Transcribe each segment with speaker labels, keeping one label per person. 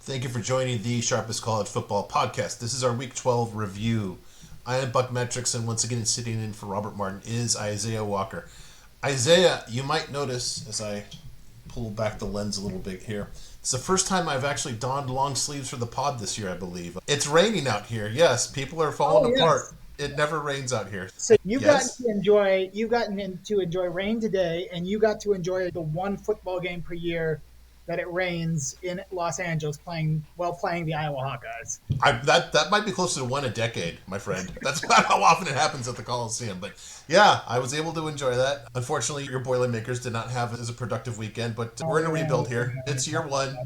Speaker 1: Thank you for joining the Sharpest College Football Podcast. This is our Week 12 review. I am BuckMetrics, and once again, sitting in for Robert Martin is Isaiah Walker. Isaiah, you might notice, as I pull back the lens a little bit here, it's the first time I've actually donned long sleeves for the pod this year, I believe. It's raining out here. Yes, people are falling apart.
Speaker 2: Yes.
Speaker 1: It never rains out here.
Speaker 2: So
Speaker 1: Yes?
Speaker 2: you've gotten to enjoy rain today, and you got to enjoy the one football game per year that it rains in Los Angeles playing the Iowa Hawkeyes.
Speaker 1: That might be closer to one a decade, my friend. That's about how often it happens at the Coliseum. But yeah, I was able to enjoy that. Unfortunately, your Boilermakers did not have as a productive weekend, but we're in a rebuild here. It's year one.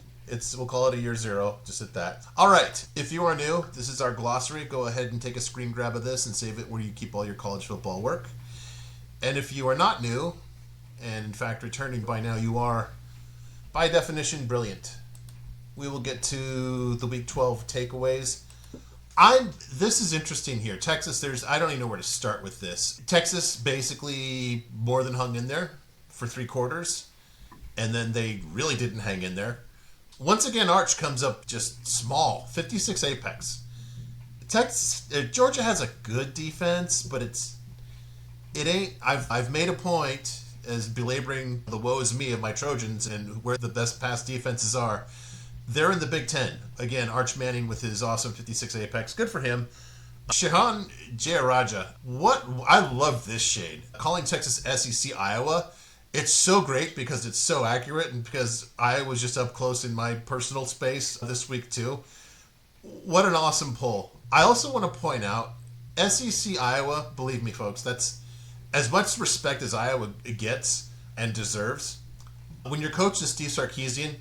Speaker 1: We'll call it a year zero, just at that. All right, if you are new, this is our glossary. Go ahead and take a screen grab of this and save it where you keep all your college football work. And if you are not new, and in fact returning by now, you are, by definition, brilliant. We will get to the Week 12 takeaways. This is interesting here. Texas, I don't even know where to start with this. Texas basically more than hung in there for three quarters, and then they really didn't hang in there. Once again, Arch comes up just small, 56 apex. Georgia has a good defense, but it ain't. I've made a point as belaboring the woe is me of my Trojans and where the best pass defenses are. They're in the Big Ten. Again, Arch Manning with his awesome 56 apex. Good for him. Shehan Jayaraja. I love this shade. Calling Texas SEC Iowa. It's so great because it's so accurate and because I was just up close in my personal space this week too. What an awesome pull. I also want to point out SEC Iowa, believe me folks, that's as much respect as Iowa gets and deserves. When your coach is Steve Sarkisian,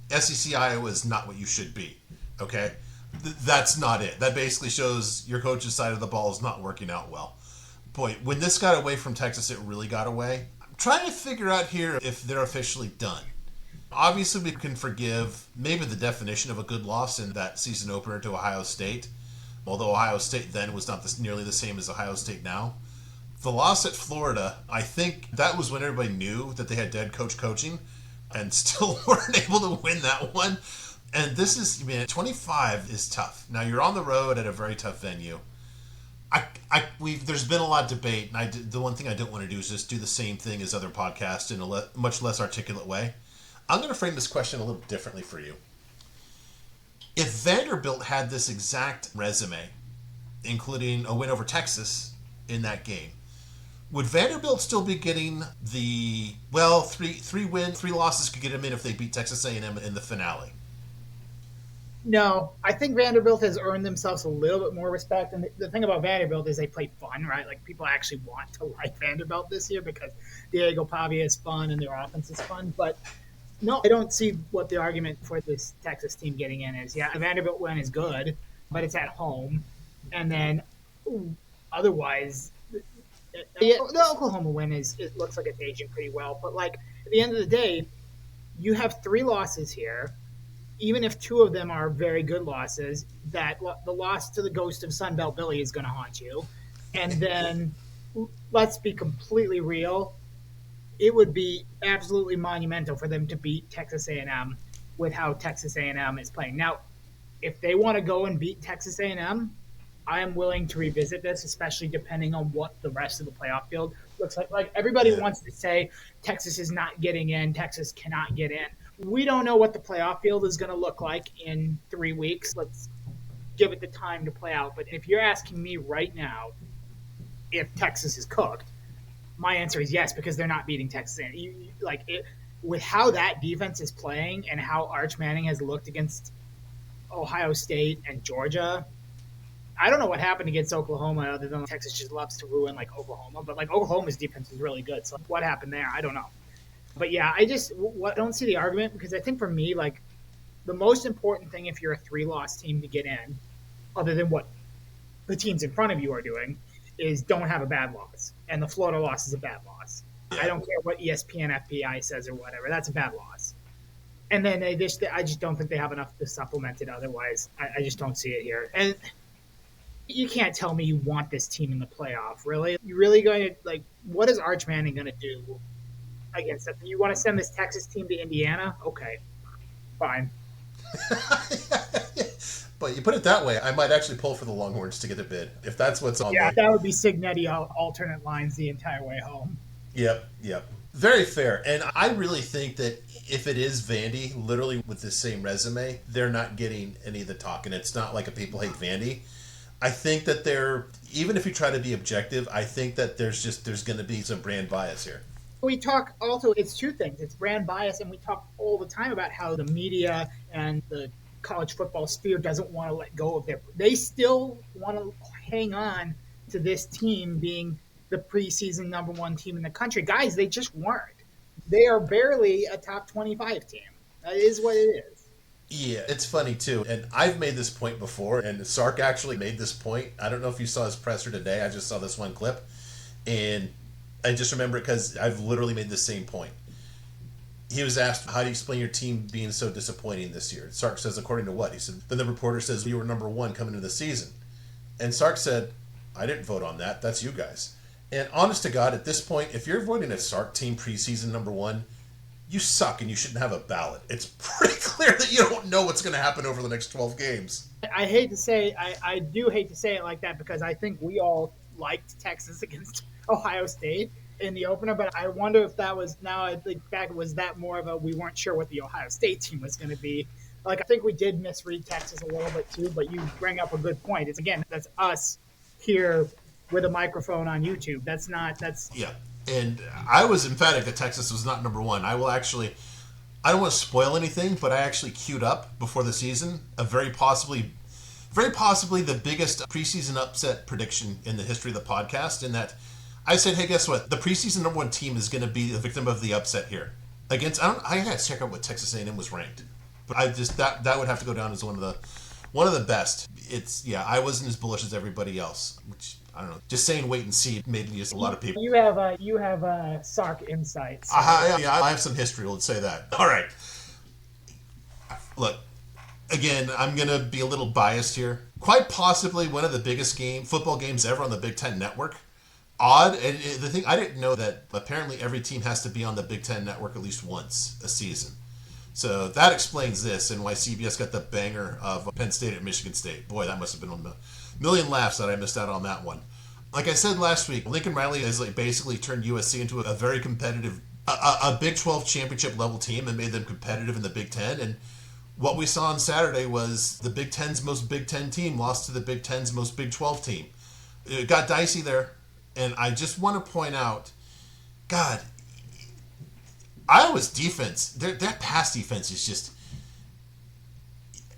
Speaker 1: SEC Iowa is not what you should be, okay? That's not it. That basically shows your coach's side of the ball is not working out well. Boy, when this got away from Texas, it really got away. I'm trying to figure out here if they're officially done. Obviously, we can forgive maybe the definition of a good loss in that season opener to Ohio State, although Ohio State then was not nearly the same as Ohio State now. The loss at Florida, I think that was when everybody knew that they had dead coach coaching and still weren't able to win that one. And this is, 25 is tough. Now, you're on the road at a very tough venue. There's been a lot of debate, and the one thing I don't want to do is just do the same thing as other podcasts in a much less articulate way. I'm going to frame this question a little differently for you. If Vanderbilt had this exact resume, including a win over Texas in that game, would Vanderbilt still be getting the, three losses could get them in if they beat Texas A&M in the finale?
Speaker 2: No, I think Vanderbilt has earned themselves a little bit more respect. And the thing about Vanderbilt is they play fun, right? Like people actually want to like Vanderbilt this year because Diego Pavia is fun and their offense is fun. But no, I don't see what the argument for this Texas team getting in is. Yeah, the Vanderbilt win is good, but it's at home. And then otherwise, the Oklahoma win it looks like it's aging pretty well. But like at the end of the day, you have three losses here. Even if two of them are very good losses, that the loss to the ghost of Sunbelt Billy is going to haunt you. And then let's be completely real. It would be absolutely monumental for them to beat Texas A&M with how Texas A&M is playing. Now, if they want to go and beat Texas A&M, I am willing to revisit this, especially depending on what the rest of the playoff field looks like. Like everybody wants to say Texas is not getting in, Texas cannot get in. We don't know what the playoff field is going to look like in 3 weeks. Let's give it the time to play out. But if you're asking me right now if Texas is cooked, my answer is yes, because they're not beating Texas. With how that defense is playing and how Arch Manning has looked against Ohio State and Georgia, I don't know what happened against Oklahoma other than Texas just loves to ruin like Oklahoma. But like Oklahoma's defense is really good. So what happened there? I don't know. But yeah, I don't see the argument because I think for me, like the most important thing if you're a 3-loss team to get in, other than what the teams in front of you are doing, is don't have a bad loss. And the Florida loss is a bad loss. I don't care what ESPN FPI says or whatever. That's a bad loss. And then I just don't think they have enough to supplement it otherwise. I just don't see it here. And you can't tell me you want this team in the playoff, really. You really going to, like, what is Arch Manning going to do against them? You want to send this Texas team to Indiana? Okay, fine.
Speaker 1: But you put it that way, I might actually pull for the Longhorns to get a bid if that's what's on
Speaker 2: Yeah,
Speaker 1: the.
Speaker 2: that would be Signetti alternate lines the entire way home.
Speaker 1: Yep, yep. Very fair. And I really think that if it is Vandy, literally with the same resume, they're not getting any of the talk. And it's not like a people hate Vandy. I think that they're, even if you try to be objective, I think that there's going to be some brand bias here.
Speaker 2: We talk also, it's two things. It's brand bias, and we talk all the time about how the media and the college football sphere doesn't want to let go of they still want to hang on to this team being the preseason number one team in the country. Guys, they just weren't. They are barely a top 25 team. That is what it is.
Speaker 1: Yeah, it's funny too. And I've made this point before, and Sark actually made this point. I don't know if you saw his presser today. I just saw this one clip. And I just remember it because I've literally made the same point. He was asked, how do you explain your team being so disappointing this year? Sark says, according to what? He said, then the reporter says, you were number one coming into the season. And Sark said, I didn't vote on that. That's you guys. And honest to God, at this point, if you're voting a Sark team preseason number one, you suck and you shouldn't have a ballot. It's pretty clear that you don't know what's going to happen over the next 12 games.
Speaker 2: I hate to say, I do hate to say it like that because I think we all liked Texas against Ohio State in the opener, but I wonder if that was, now I think back, was that more of a, we weren't sure what the Ohio State team was going to be. Like, I think we did misread Texas a little bit too, but you bring up a good point. It's, again, that's us here with a microphone on YouTube. That's.
Speaker 1: Yeah. And I was emphatic that Texas was not number one. I will actually, I don't want to spoil anything, but I actually queued up before the season a very possibly the biggest preseason upset prediction in the history of the podcast. In that, I said, hey, guess what? The preseason number one team is going to be the victim of the upset here. Against, I got to check out what Texas A&M was ranked, but I just that would have to go down as one of the best. It's I wasn't as bullish as everybody else, which I don't know. Just saying wait and see made just a lot of people.
Speaker 2: You have Sark insights. So.
Speaker 1: I have some history. Let's say that. All right. Look, again, I'm gonna be a little biased here. Quite possibly one of the biggest football games ever on the Big Ten Network. Odd, and the thing I didn't know that apparently every team has to be on the Big Ten Network at least once a season. So that explains this and why CBS got the banger of Penn State at Michigan State. Boy, that must have been a million laughs that I missed out on that one. Like I said last week, Lincoln Riley has basically turned USC into a very competitive, a Big 12 championship level team and made them competitive in the Big Ten. And what we saw on Saturday was the Big Ten's most Big Ten team lost to the Big Ten's most Big 12 team. It got dicey there. And I just want to point out, God, Iowa's defense, their pass defense is just,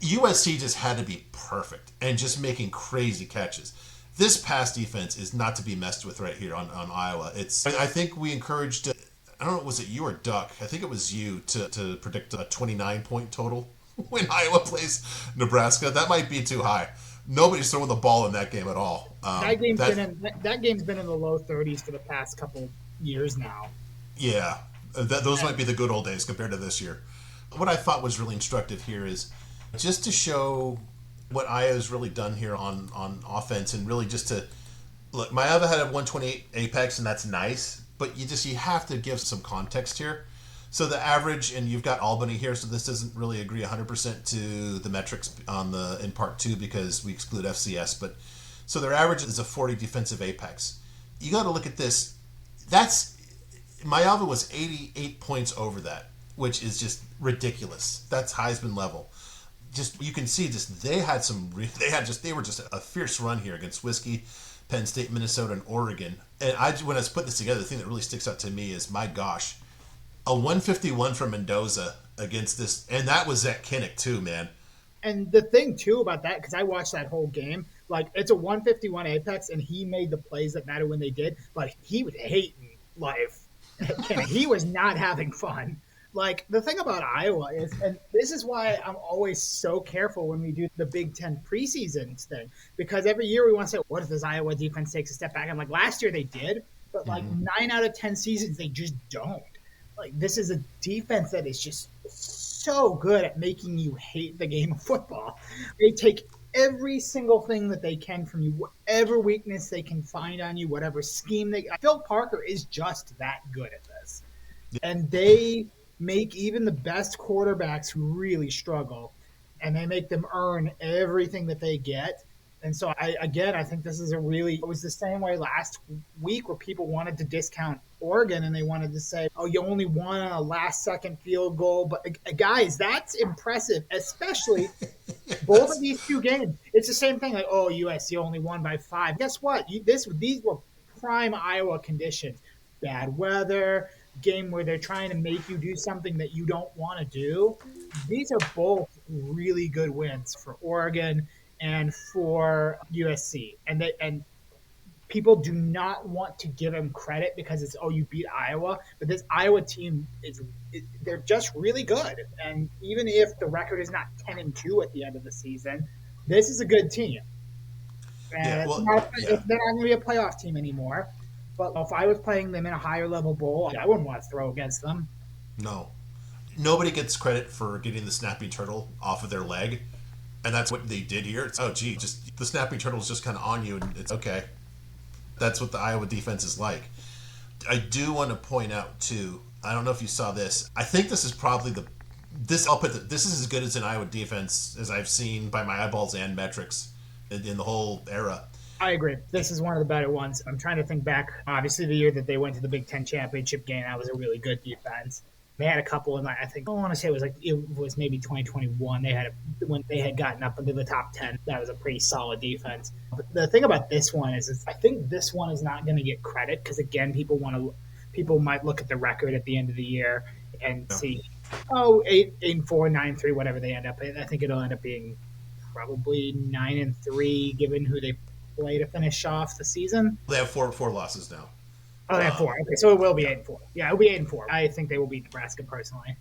Speaker 1: USC just had to be perfect and just making crazy catches. This pass defense is not to be messed with right here on Iowa. I think we encouraged, I don't know, was it you or Duck? I think it was you to predict a 29-point total when Iowa plays Nebraska. That might be too high. Nobody's throwing the ball in that game at all.
Speaker 2: That game's been in the low 30s for the past couple years now.
Speaker 1: Yeah, those might be the good old days compared to this year. What I thought was really instructive here is just to show what Iowa's really done here on offense, and really just to look. Maeva had a 128 apex, and that's nice, but you have to give some context here. So the average, and you've got Albany here, so this doesn't really agree 100% to the metrics in part 2 because we exclude FCS. But so their average is a 40 defensive apex. You got to look at this. Maeva was 88 points over that, which is just ridiculous. That's Heisman level. Just you can see, they were just a fierce run here against Whiskey, Penn State, Minnesota, and Oregon. And when I was putting this together, the thing that really sticks out to me is, my gosh, a 151 from Mendoza against this, and that was at Kinnick too, man.
Speaker 2: And the thing too about that, because I watched that whole game, like it's a 151 apex, and he made the plays that matter when they did, but he was hating life. He was not having fun. Like, the thing about Iowa is, and this is why I'm always so careful when we do the Big Ten preseason thing, because every year we want to say, what if this Iowa defense takes a step back? I'm like, last year they did, but like 9 out of 10 seasons they just don't. Like, this is a defense that is just so good at making you hate the game of football. They take every single thing that they can from you, whatever weakness they can find on you, whatever scheme Phil Parker is just that good at this. And they make even the best quarterbacks who really struggle. and they make them earn everything that they get. And so I think this is it was the same way last week where people wanted to discount Oregon and they wanted to say, oh, you only won on a last second field goal. But guys, that's impressive, especially both of these two games. It's the same thing like, oh, USC only won by 5. Guess what? These were prime Iowa conditions. Bad weather, game where they're trying to make you do something that you don't want to do. These are both really good wins for Oregon and for USC. And people do not want to give them credit because it's, oh, you beat Iowa, but this Iowa team they're just really good. And even if the record is not 10-2 at the end of the season, this is a good team. And they're not going to be a playoff team anymore. But if I was playing them in a higher level bowl, I wouldn't want to throw against them.
Speaker 1: No. Nobody gets credit for getting the snapping turtle off of their leg. And that's what they did here. It's, oh, gee, just the snapping turtle's just kind of on you, and it's okay. That's what the Iowa defense is like. I do want to point out, too, I don't know if you saw this. I think this is probably this is as good as an Iowa defense as I've seen by my eyeballs and metrics in the whole era.
Speaker 2: I agree. This is one of the better ones. I'm trying to think back. Obviously, the year that they went to the Big Ten championship game, that was a really good defense. They had a couple, and I want to say it was maybe 2021. When they had gotten up into the top 10. That was a pretty solid defense. But the thing about this one is I think this one is not going to get credit because again, people might look at the record at the end of the year and see, 8-4, 9-3, whatever they end up. I think it'll end up being probably 9-3, given who they play to finish off the season.
Speaker 1: They have four losses now.
Speaker 2: Oh, they have 4. Okay, so it will be 8-4. Yeah, it'll be 8-4. I think they will beat Nebraska personally.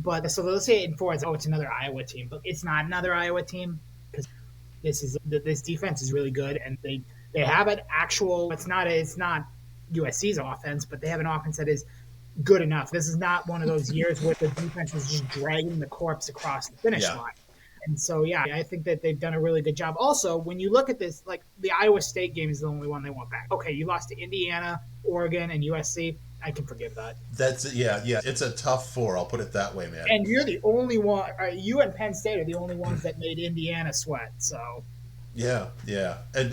Speaker 2: But so let's say 8-4. It's another Iowa team, but it's not another Iowa team because this defense is really good, and they have an actual. It's not USC's offense, but they have an offense that is good enough. This is not one of those years where the defense is just dragging the corpse across the finish line. And so, I think that they've done a really good job. Also, when you look at this, like the Iowa State game is the only one they want back. Okay, you lost to Indiana, Oregon, and USC. I can forgive that.
Speaker 1: It's a tough 4. I'll put it that way, man.
Speaker 2: And you're the only one. You and Penn State are the only ones that made Indiana sweat. So.
Speaker 1: Yeah, and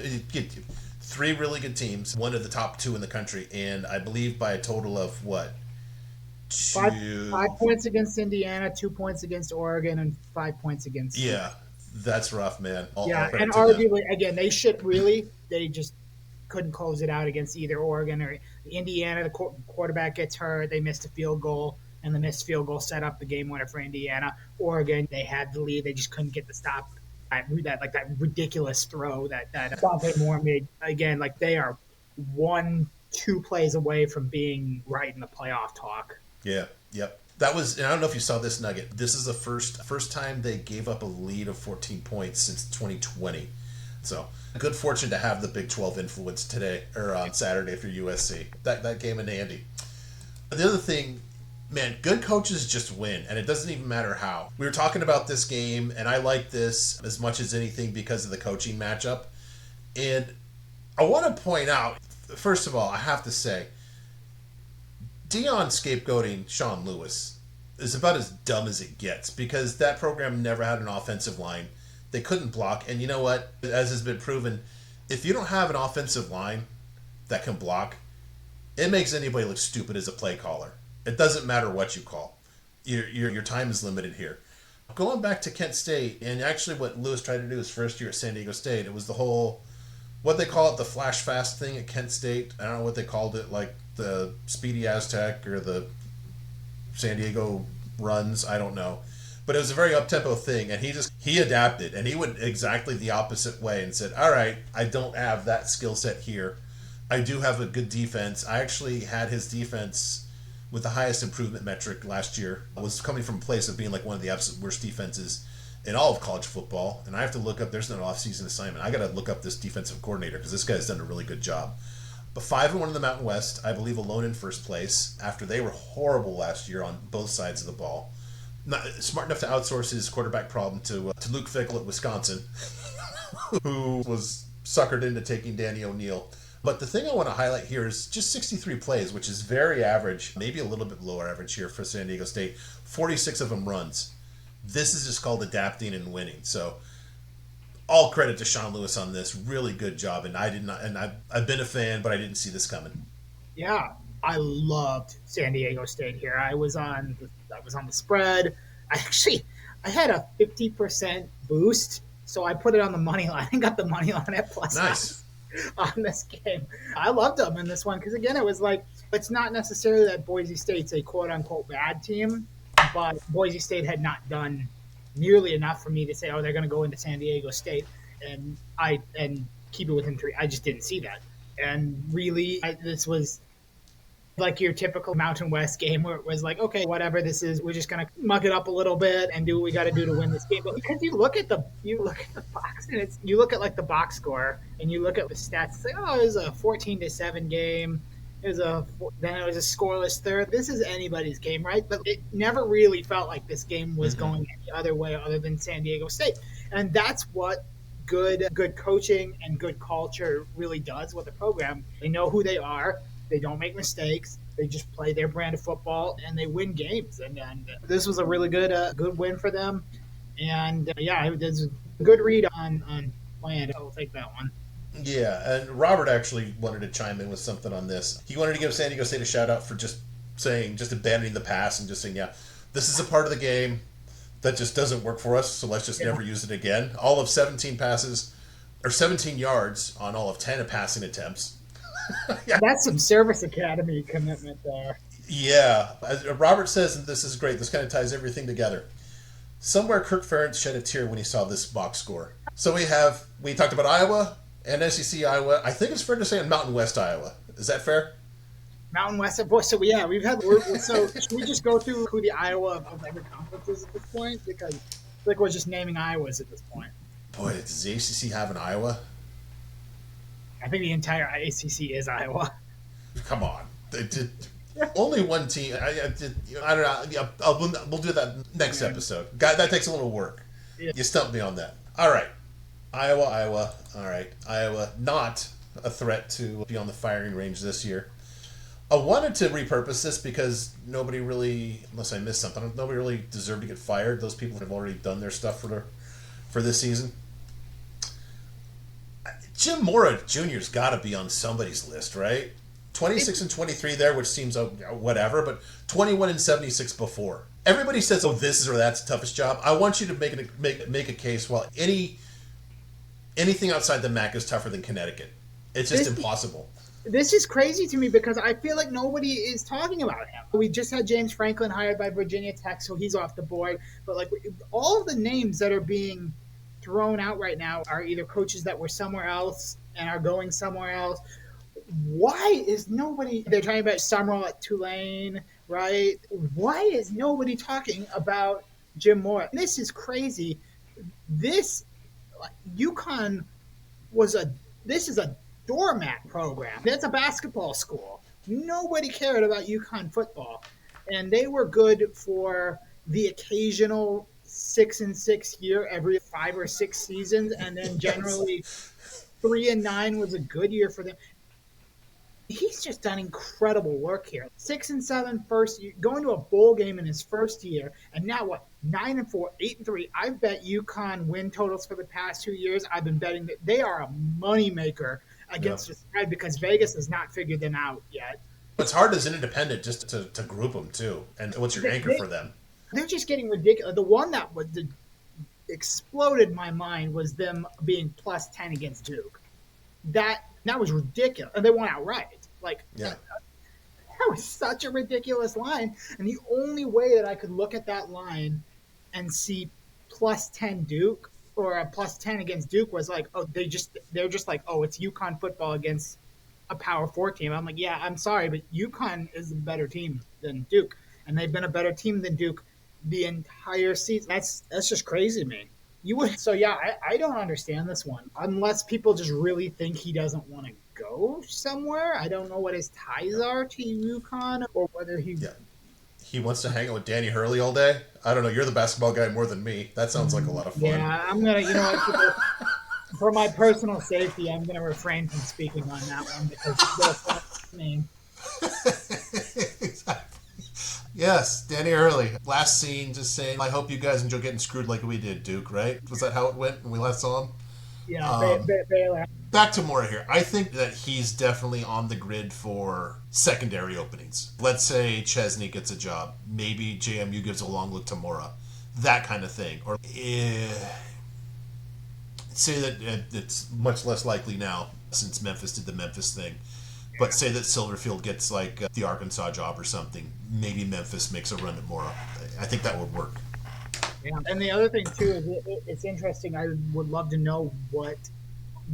Speaker 1: 3 really good teams. One of the top 2 in the country, and I believe by a total of what?
Speaker 2: 5 points against Indiana, 2 points against Oregon, and 5 points against.
Speaker 1: Yeah, that's rough, man.
Speaker 2: And arguably, again, they just couldn't close it out against either Oregon or Indiana. The quarterback gets hurt. They missed a field goal, and the missed field goal set up the game winner for Indiana. Oregon, they had the lead. They just couldn't get the stop. That ridiculous throw that Dante Moore made. Again, they are 1-2 plays away from being right in the playoff talk.
Speaker 1: Yeah, yep. That was, and I don't know if you saw this nugget. This is the first time they gave up a lead of 14 points since 2020. So, good fortune to have the Big 12 influence today, or on Saturday for USC. That game in Andy. The other thing, man, good coaches just win, and it doesn't even matter how. We were talking about this game, and I like this as much as anything because of the coaching matchup. And I want to point out, first of all, I have to say, Deion scapegoating Sean Lewis is about as dumb as it gets because that program never had an offensive line. They couldn't block. And you know what? As has been proven, if you don't have an offensive line that can block, it makes anybody look stupid as a play caller. It doesn't matter what you call. Your time is limited here. Going back to Kent State, and actually what Lewis tried to do his first year at San Diego State, it was the whole, what they call it, the flash fast thing at Kent State. I don't know what they called it, like the Speedy Aztec or the San Diego runs, I don't know. But it was a very up-tempo thing, and he adapted, and he went exactly the opposite way and said, all right, I don't have that skill set here. I do have a good defense. I actually had his defense with the highest improvement metric last year. I was coming from a place of being like one of the absolute worst defenses in all of college football, and I have to look up, there's no off-season assignment. I got to look up this defensive coordinator because this guy's done a really good job. But 5-1 in the Mountain West, I believe alone in first place, after they were horrible last year on both sides of the ball. Not smart enough to outsource his quarterback problem to Luke Fickell at Wisconsin, who was suckered into taking Danny O'Neal. But the thing I want to highlight here is just 63 plays, which is very average, maybe a little bit lower average here for San Diego State. 46 of them runs. This is just called adapting and winning. So all credit to Sean Lewis on this. Really good job. And I did not, and I've been a fan, but I didn't see this coming.
Speaker 2: Yeah, I loved San Diego State here. I was on the spread. I had a 50% boost, so I put it on the money line and got the money line at plus
Speaker 1: Nice.
Speaker 2: on this game. I loved them in this one because again, it was like it's not necessarily that Boise State's a quote unquote bad team, but Boise State had not done nearly enough for me to say, oh, they're going to go into San Diego State and keep it within three. I just didn't see that, and really, this was like your typical Mountain West game where it was like, okay, whatever this is, we're just gonna muck it up a little bit and do what we got to do to win this game. But because you look at the box and you look at like the box score and you look at the stats, it's like, oh, it was a 14-7 game. Then it was a scoreless third. This is anybody's game, right? But it never really felt like this game was going any other way other than San Diego State, and that's what good coaching and good culture really does with a program. They know who they are. They don't make mistakes. They just play their brand of football and they win games. And this was a really good win for them. And yeah, it was a good read on plan. I'll take that one.
Speaker 1: Yeah, and Robert actually wanted to chime in with something on this. He wanted to give San Diego State a shout out for just abandoning the pass and just saying, yeah, this is a part of the game that just doesn't work for us, so let's just never use it again. All of 17 passes, or 17 yards on all of 10 passing attempts.
Speaker 2: Yeah. That's some service academy commitment there.
Speaker 1: Yeah. As Robert says, and this is great, this kind of ties everything together. Somewhere Kirk Ferentz shed a tear when he saw this box score. So we talked about Iowa and SEC Iowa. I think it's fair to say in Mountain West Iowa. Is that fair?
Speaker 2: Mountain West. So yeah, so should we just go through who the Iowa of every conference is at this point? Because like we're just naming Iowas at this point.
Speaker 1: Boy, does the ACC have an Iowa?
Speaker 2: I think the entire ACC is Iowa.
Speaker 1: Come on. Only one team. I don't know. We'll do that next episode. That takes a little work. Yeah. You stumped me on that. All right. Iowa. All right. Iowa, not a threat to be on the firing range this year. I wanted to repurpose this because nobody really, unless I missed something, nobody really deserved to get fired. Those people have already done their stuff for this season. Jim Mora Jr.'s got to be on somebody's list, right? 26 and 23 there, which seems whatever, but 21 and 76 before. Everybody says, "Oh, this is or that's the toughest job." I want you to make a case. Well, anything outside the MAC is tougher than Connecticut. It's just impossible.
Speaker 2: This is crazy to me because I feel like nobody is talking about him. We just had James Franklin hired by Virginia Tech, so he's off the board. But like all of the names that are being thrown out right now are either coaches that were somewhere else and are going somewhere else. Why is nobody? They're talking about Summerall at Tulane, right? Why is nobody talking about Jim Mora? This is crazy. UConn this is a doormat program. That's a basketball school. Nobody cared about UConn football, and they were good for the occasional 6-6 year every 5 or 6 seasons, and then generally 3-9 was a good year for them. He's just done incredible work here. 6-7 first year, going to a bowl game in his first year, and now what? 9-4, 8-3. I've bet UConn win totals for the past 2 years. I've been betting that they are a moneymaker against the spread because Vegas has not figured them out yet.
Speaker 1: It's hard as an independent just to group them too. And what's your anchor for them?
Speaker 2: They're just getting ridiculous. The one that exploded my mind was them being plus 10 against Duke. That was ridiculous. And they won outright. That was such a ridiculous line. And the only way that I could look at that line and see plus 10 Duke or a plus 10 against Duke was like, oh, they're just like, oh, it's UConn football against a Power 4 team. I'm like, yeah, I'm sorry, but UConn is a better team than Duke. And they've been a better team than Duke the entire season. That's just crazy to me. So yeah, I don't understand this one unless people just really think he doesn't want to go somewhere. I don't know what his ties are to UConn or whether
Speaker 1: he wants to hang out with Danny Hurley all day. I don't know. You're the basketball guy more than me. That sounds like a lot of fun.
Speaker 2: Yeah, I'm gonna. For my personal safety, I'm gonna refrain from speaking on that one because it's I mean.
Speaker 1: Yes, Danny Early. Last scene, just saying, I hope you guys enjoy getting screwed like we did, Duke, right? Was that how it went when we last saw him?
Speaker 2: Yeah,
Speaker 1: Um,
Speaker 2: Baylor.
Speaker 1: Back to Mora here. I think that he's definitely on the grid for secondary openings. Let's say Chesney gets a job. Maybe JMU gives a long look to Mora. That kind of thing. Or say that it's much less likely now since Memphis did the Memphis thing. But say that Silverfield gets like the Arkansas job or something. Maybe Memphis makes a run at Mora. I think that would work.
Speaker 2: Yeah, and the other thing too is it's interesting. I would love to know what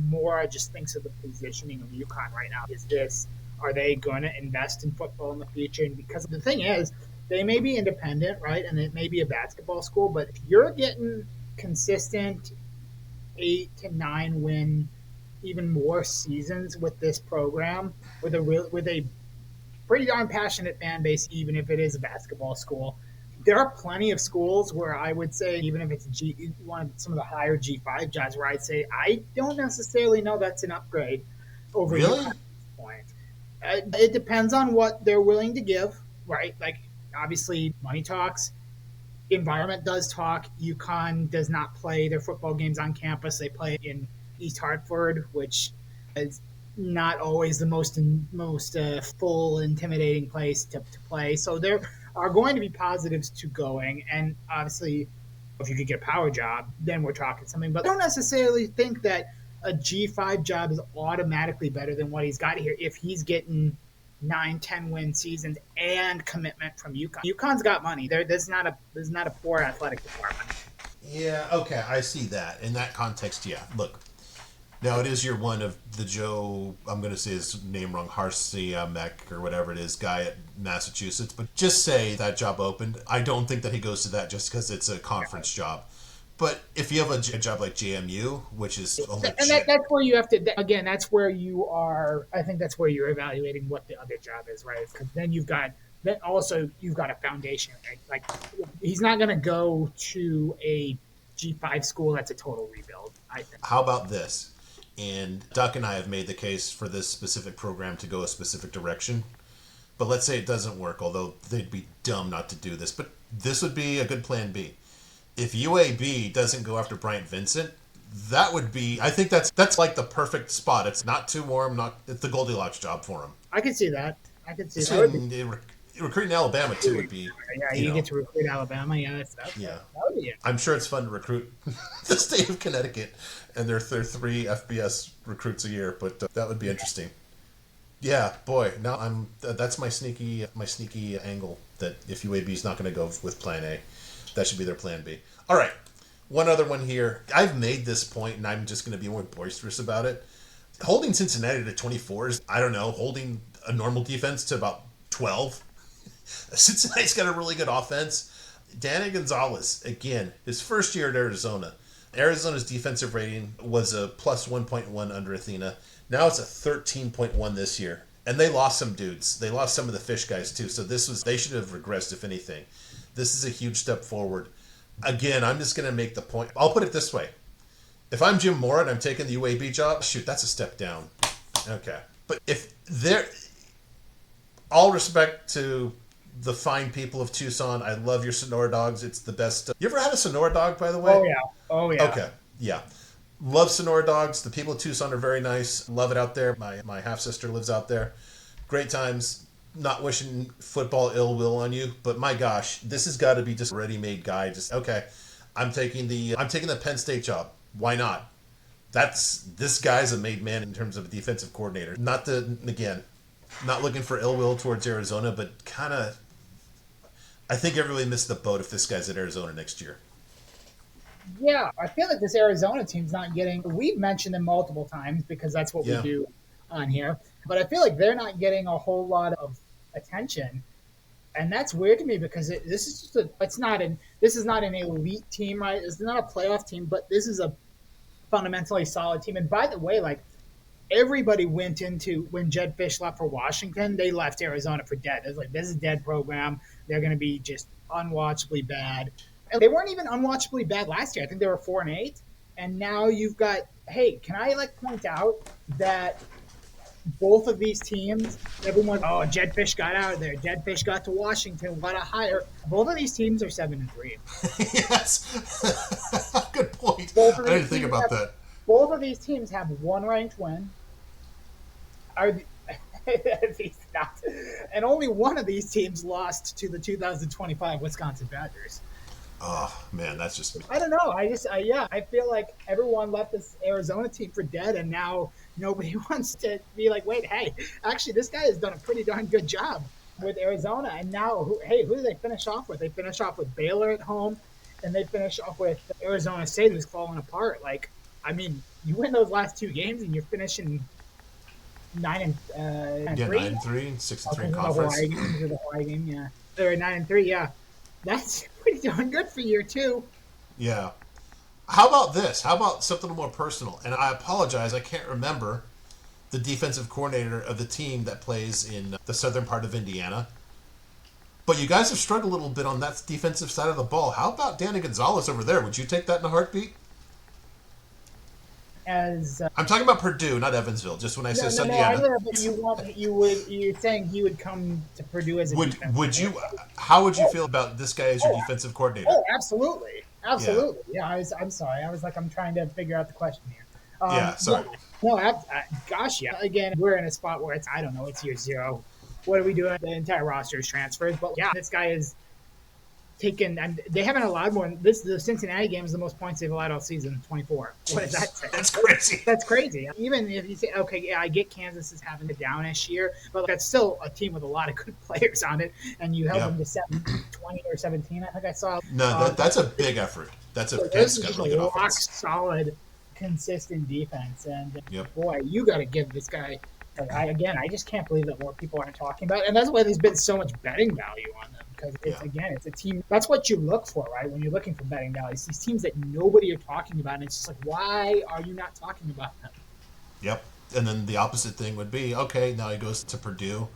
Speaker 2: Mora just thinks of the positioning of UConn right now. Is this Are they going to invest in football in the future? And because the thing is, they may be independent, right, and it may be a basketball school, but if you're getting consistent 8 to 9 win, even more seasons with this program, with a pretty darn passionate fan base, even if it is a basketball school. There are plenty of schools where I would say, even if it's one of some of the higher G5 jobs, where I'd say I don't necessarily know that's an upgrade over UConn
Speaker 1: Really?
Speaker 2: at this point. It depends on what they're willing to give, right? Like obviously, money talks. Environment does talk. UConn does not play their football games on campus. They play in East Hartford, which is not always the most full, intimidating place to play. So there are going to be positives to going, and obviously, if you could get a power job, then we're talking something. But I don't necessarily think that a G5 job is automatically better than what he's got here if he's getting 9, 10 win seasons and commitment from UConn. UConn's got money. There's not a poor athletic department.
Speaker 1: Yeah, okay, I see that. In that context, yeah. Look, now it is year one of the Joe, I'm going to say his name wrong, Harsiamek or whatever it is, guy at Massachusetts. But just say that job opened. I don't think that he goes to that just because it's a conference job. But if you have a job like JMU, which is a
Speaker 2: And
Speaker 1: legit,
Speaker 2: that's where you have to again. That's where you are. I think that's where you're evaluating what the other job is, right? Because then also you've got a foundation, right? Like he's not going to go to a G5 school that's a total rebuild. I think.
Speaker 1: how about this? And Duck and I have made the case for this specific program to go a specific direction. But let's say it doesn't work, although they'd be dumb not to do this. But this would be a good plan B. If UAB doesn't go after Bryant Vincent, that would be. I think that's like the perfect spot. It's not too warm. Not it's the Goldilocks job for him.
Speaker 2: I can see that. I can see that. Would be,
Speaker 1: And recruiting Alabama too would be,
Speaker 2: yeah,
Speaker 1: you
Speaker 2: you
Speaker 1: know,
Speaker 2: get to recruit Alabama. Yeah,
Speaker 1: yeah.
Speaker 2: that would be it.
Speaker 1: I'm sure it's fun to recruit the state of Connecticut and their three FBS recruits a year, but that would be interesting. Yeah, boy. Now that's my sneaky angle that if UAB is not going to go with Plan A, that should be their Plan B. All right, one other one here. I've made this point, and I'm just going to be more boisterous about it. Holding Cincinnati to 24 is, I don't know, holding a normal defense to about 12. Cincinnati's got a really good offense. Danny Gonzalez, again, his first year at Arizona. Arizona's defensive rating was a plus 1.1 under Athena. Now it's a 13.1 this year. And they lost some dudes. They lost some of the fish guys too. So they should have regressed if anything. This is a huge step forward. Again, I'm just going to make the point. I'll put it this way. If I'm Jim Moore and I'm taking the UAB job, shoot, that's a step down. Okay. But if they're, all respect to the fine people of Tucson. I love your Sonora dogs. It's the best. You ever had a Sonora dog, by the way?
Speaker 2: Oh yeah. Oh yeah.
Speaker 1: Okay. Yeah. Love Sonora dogs. The people of Tucson are very nice. Love it out there. My half sister lives out there. Great times. Not wishing football ill will on you, but my gosh, this has got to be just a ready-made guy. Just okay. I'm taking the Penn State job. Why not? This guy's a made man in terms of a defensive coordinator. Not looking for ill will towards Arizona, but kind of. I think everybody missed the boat if this guy's at Arizona next year.
Speaker 2: Yeah, I feel like this Arizona team's not getting. We've mentioned them multiple times because that's what we
Speaker 1: Yeah.
Speaker 2: do on here. But I feel like they're not getting a whole lot of attention, and that's weird to me because this is just this is not an elite team, right? It's not a playoff team, but this is a fundamentally solid team. And by the way, like everybody went into when Jed Fish left for Washington, they left Arizona for dead. It's like this is a dead program. They're going to be just unwatchably bad. And they weren't even unwatchably bad last year. I think they were 4-8, and now you've got. Hey, can I point out that both of these teams, everyone, oh, Jedfish got out of there. Jedfish got to Washington. What a hire. Both of these teams are 7-3.
Speaker 1: Yes. Good point.
Speaker 2: Both of
Speaker 1: I
Speaker 2: these
Speaker 1: didn't think
Speaker 2: teams
Speaker 1: about
Speaker 2: have,
Speaker 1: that.
Speaker 2: both of these teams have one ranked win. Are these not, and only one of these teams lost to the 2025 Wisconsin Badgers.
Speaker 1: Oh, man, that's just me.
Speaker 2: I don't know. Yeah, I feel like everyone left this Arizona team for dead, and now nobody wants to be like, wait, hey, actually, this guy has done a pretty darn good job with Arizona. And now, who do they finish off with? They finish off with Baylor at home, and they finish off with Arizona State, who's falling apart. Like, I mean, you win those last two games, and you're finishing 9-3.
Speaker 1: 9-3, 6-3 in
Speaker 2: The
Speaker 1: conference.
Speaker 2: Hawaii game, yeah. They're 9-3, yeah. That's pretty darn good for year two.
Speaker 1: Yeah. How about this? How about something more personal? And I apologize, I can't remember the defensive coordinator of the team that plays in the southern part of Indiana. But you guys have struggled a little bit on that defensive side of the ball. How about Danny Gonzalez over there? Would you take that in a heartbeat?
Speaker 2: As
Speaker 1: I'm talking about Purdue, not Evansville. Just when I say
Speaker 2: no,
Speaker 1: Indiana.
Speaker 2: I know, but you're saying he would come to Purdue as a defense.
Speaker 1: Would you? How would you feel about this guy as your defensive coordinator?
Speaker 2: Oh, absolutely. Yeah, I'm sorry. I was like, I'm trying to figure out the question here.
Speaker 1: Yeah, sorry.
Speaker 2: No, gosh, yeah. Again, we're in a spot where I don't know, it's year zero. What are we doing? The entire roster is transfers, but yeah, this guy is taken, and they haven't allowed more. The Cincinnati game is the most points they've allowed all season, 24. What does that say?
Speaker 1: That's crazy.
Speaker 2: That's crazy. Even if you say, okay, yeah, I get Kansas is having a downish year, but that's still a team with a lot of good players on it, and you held them to 20 or 17. I think I saw.
Speaker 1: No, that's a big effort. That's
Speaker 2: got
Speaker 1: really good
Speaker 2: rock
Speaker 1: offense.
Speaker 2: solid, consistent defense, and
Speaker 1: Yep.
Speaker 2: boy, you got to give this guy. I just can't believe that more people aren't talking about it. And that's why there's been so much betting value on them. Because it's a team. That's what you look for, right? When you're looking for betting values, these teams that nobody are talking about, and it's just like, why are you not talking about them?
Speaker 1: Yep. And then the opposite thing would be, okay, now he goes to Purdue,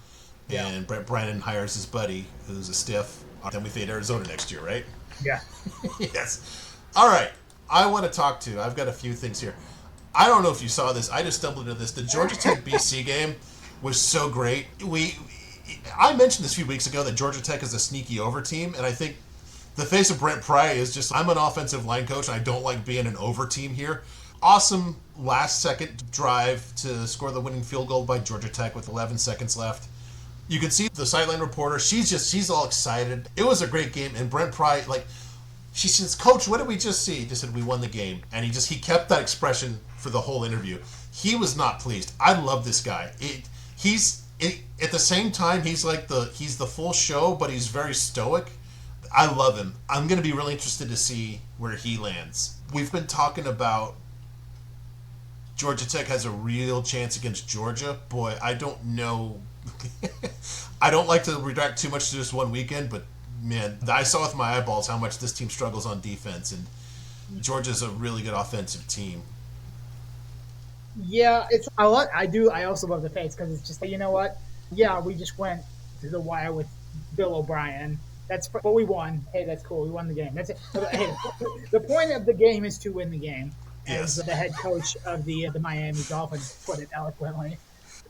Speaker 1: and Brent Brennan hires his buddy, who's a stiff. Then we fade Arizona next year, right?
Speaker 2: Yeah.
Speaker 1: Yes. All right. I've got a few things here. I don't know if you saw this. I just stumbled into this. The Georgia Tech BC game was so great. I mentioned this a few weeks ago that Georgia Tech is a sneaky over team, and I think the face of Brent Pry is just, I'm an offensive line coach, and I don't like being an over team here. Awesome last-second drive to score the winning field goal by Georgia Tech with 11 seconds left. You can see the sideline reporter. She's all excited. It was a great game, and Brent Pry, she says, "Coach, what did we just see?" He just said, "We won the game," and he kept that expression for the whole interview. He was not pleased. I love this guy. At the same time, he's the full show, but he's very stoic. I love him. I'm going to be really interested to see where he lands. We've been talking about Georgia Tech has a real chance against Georgia. Boy, I don't know. I don't like to react too much to just one weekend, but man, I saw with my eyeballs how much this team struggles on defense, and Georgia's a really good offensive team.
Speaker 2: Yeah, it's a lot. I also love the face because it's just, you know what? Yeah, we just went to the wire with Bill O'Brien. But we won. Hey, that's cool. We won the game. That's it. Hey, the point of the game is to win the game. As the head coach of the Miami Dolphins put it eloquently.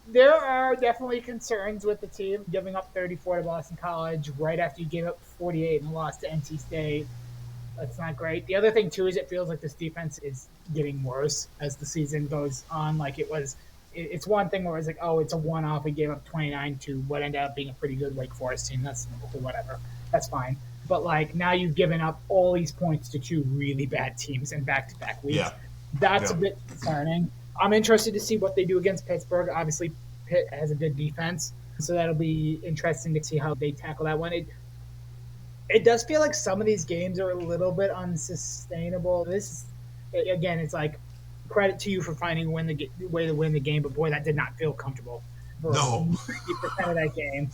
Speaker 2: There are definitely concerns with the team giving up 34 to Boston College right after you gave up 48 and lost to NC State. That's not great. The other thing, too, is it feels like this defense is getting worse as the season goes on. It's one thing where it's like, oh, it's a one-off. We gave up 29 to what ended up being a pretty good Wake Forest team. That's whatever. That's fine. But, now you've given up all these points to two really bad teams in back-to-back weeks.
Speaker 1: Yeah.
Speaker 2: That's a bit concerning. I'm interested to see what they do against Pittsburgh. Obviously, Pitt has a good defense, so that'll be interesting to see how they tackle that one. It does feel like some of these games are a little bit unsustainable. Again, it's like credit to you for finding a way to win the game, but boy, that did not feel comfortable for 50% of that game.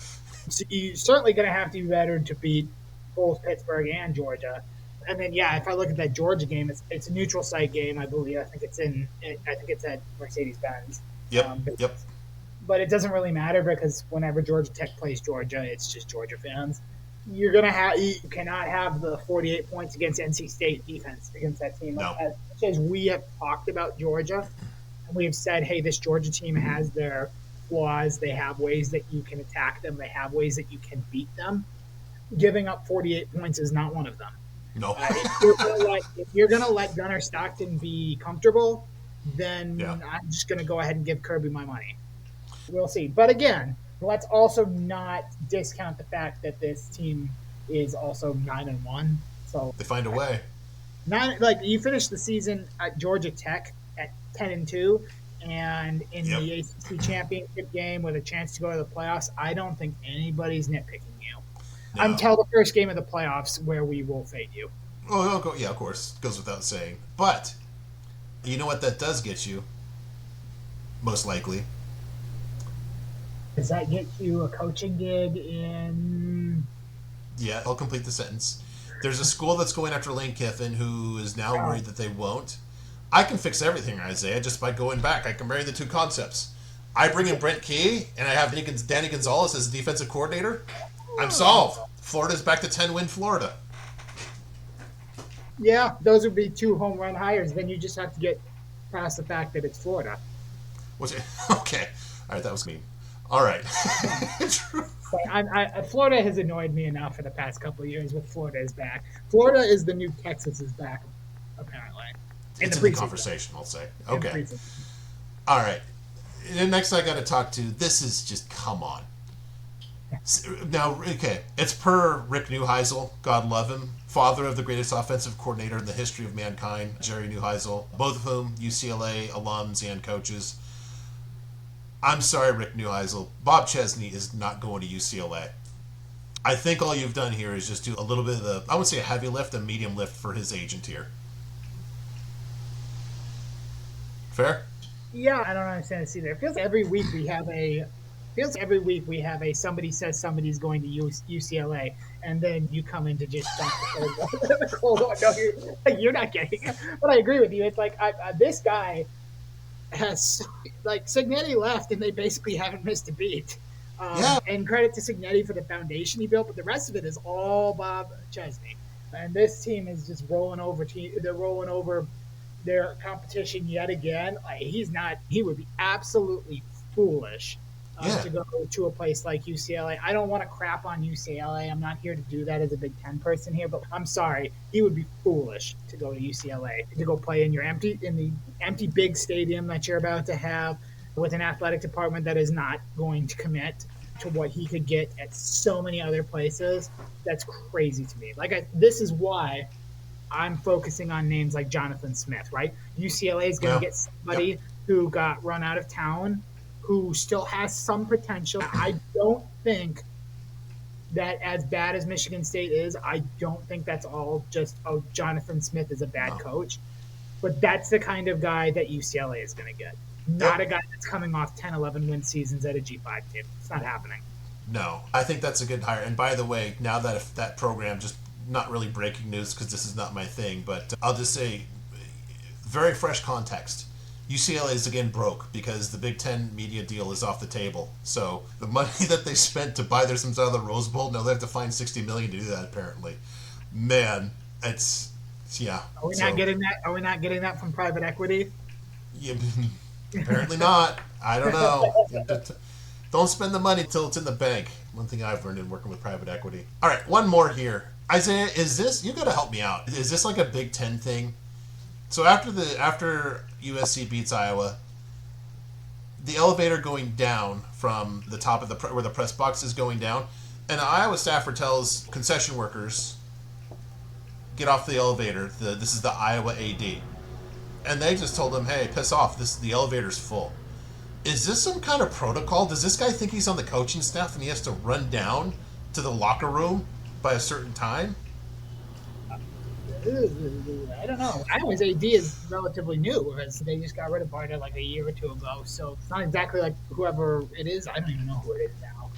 Speaker 2: So you're certainly going to have to be better to beat both Pittsburgh and Georgia. And then, if I look at that Georgia game, it's a neutral site game, I believe. I think it's at Mercedes-Benz.
Speaker 1: Yep.
Speaker 2: But it doesn't really matter because whenever Georgia Tech plays Georgia, it's just Georgia fans. You cannot have the 48 points against NC State defense against that team.
Speaker 1: No.
Speaker 2: As much as we have talked about Georgia, and we have said, hey, this Georgia team has their flaws. They have ways that you can attack them. They have ways that you can beat them. Giving up 48 points is not one of them.
Speaker 1: No.
Speaker 2: If you're gonna let Gunnar Stockton be comfortable,
Speaker 1: Yeah.
Speaker 2: then I'm just gonna go ahead and give Kirby my money. We'll see. But again, let's also not discount the fact that this team is also 9-1. So
Speaker 1: They find a way.
Speaker 2: you finished the season at Georgia Tech at 10-2, and in
Speaker 1: Yep.
Speaker 2: the ACC championship game with a chance to go to the playoffs. I don't think anybody's nitpicking you
Speaker 1: No.
Speaker 2: until the first game of the playoffs, where we will fade you.
Speaker 1: Oh, yeah, of course. Goes without saying. But you know what that does get you? Most likely.
Speaker 2: Does that get you a coaching gig in?
Speaker 1: Yeah, I'll complete the sentence. There's a school that's going after Lane Kiffin who is now worried that they won't. I can fix everything, Isaiah, just by going back. I can marry the two concepts. I bring in Brent Key, and I have Danny Gonzalez as the defensive coordinator. I'm solved. Florida's back to 10-win Florida.
Speaker 2: Yeah, those would be 2 home run hires. Then you just have to get past the fact that it's Florida.
Speaker 1: Okay. All right, that was mean. All right.
Speaker 2: But Florida has annoyed me enough for the past couple of years with Florida is back. Florida is the new Texas is back, apparently.
Speaker 1: It's in the conversation, I'll say. Okay. All right. And next I got to talk to, this is just, come on. Now, okay, it's per Rick Neuheisel, God love him, father of the greatest offensive coordinator in the history of mankind, Jerry Neuheisel, both of whom UCLA alums and coaches. I'm sorry, Rick Neuheisel. Bob Chesney is not going to UCLA. I think all you've done here is just do a little bit of the, I wouldn't say a heavy lift, a medium lift for his agent here. Fair?
Speaker 2: Yeah, I don't understand this either. It feels like every week we have a somebody says somebody's going to UCLA, and then you come in to just dump the cold. No, you're not getting it. But I agree with you. It's like this guy has, like, Signetti left, and they basically haven't missed a beat.
Speaker 1: Yeah.
Speaker 2: And credit to Signetti for the foundation he built, but the rest of it is all Bob Chesney. And this team is just rolling over. They're rolling over their competition yet again. He would be absolutely foolish to go to a place like UCLA. I don't want to crap on UCLA. I'm not here to do that as a Big Ten person here, but I'm sorry. He would be foolish to go to UCLA, to go play in the empty big stadium that you're about to have with an athletic department that is not going to commit to what he could get at so many other places. That's crazy to me. This is why I'm focusing on names like Jonathan Smith, right? UCLA is going to get somebody who got run out of town, who still has some potential. I don't think that, as bad as Michigan State is, I don't think that's all just, Jonathan Smith is a bad coach. But that's the kind of guy that UCLA is going to get. Not a guy that's coming off 10, 11 win seasons at a G5 team. It's not happening.
Speaker 1: No, I think that's a good hire. And by the way, now that if that program, just not really breaking news because this is not my thing, but I'll just say, very fresh context. UCLA is again broke because the Big Ten media deal is off the table. So the money that they spent to buy themselves out of the Rose Bowl, now they have to find $60 million to do that. Apparently, man, it's yeah.
Speaker 2: Are we not getting that? Are we not getting that from private equity?
Speaker 1: Yeah, apparently not. I don't know. Don't spend the money until it's in the bank. One thing I've learned in working with private equity. All right, one more here. Isaiah, is this, you got to help me out. Is this like a Big Ten thing? So after USC beats Iowa, the elevator going down from the top of where the press box is going down, and an Iowa staffer tells concession workers, get off the elevator. This is the Iowa AD. And they just told them, hey, piss off. The elevator's full. Is this some kind of protocol? Does this guy think he's on the coaching staff and he has to run down to the locker room by a certain time?
Speaker 2: I don't know. Iowa's AD is relatively new, whereas they just got rid of Barta like a year or two ago. So it's not exactly like whoever it is. I don't even know who it is now.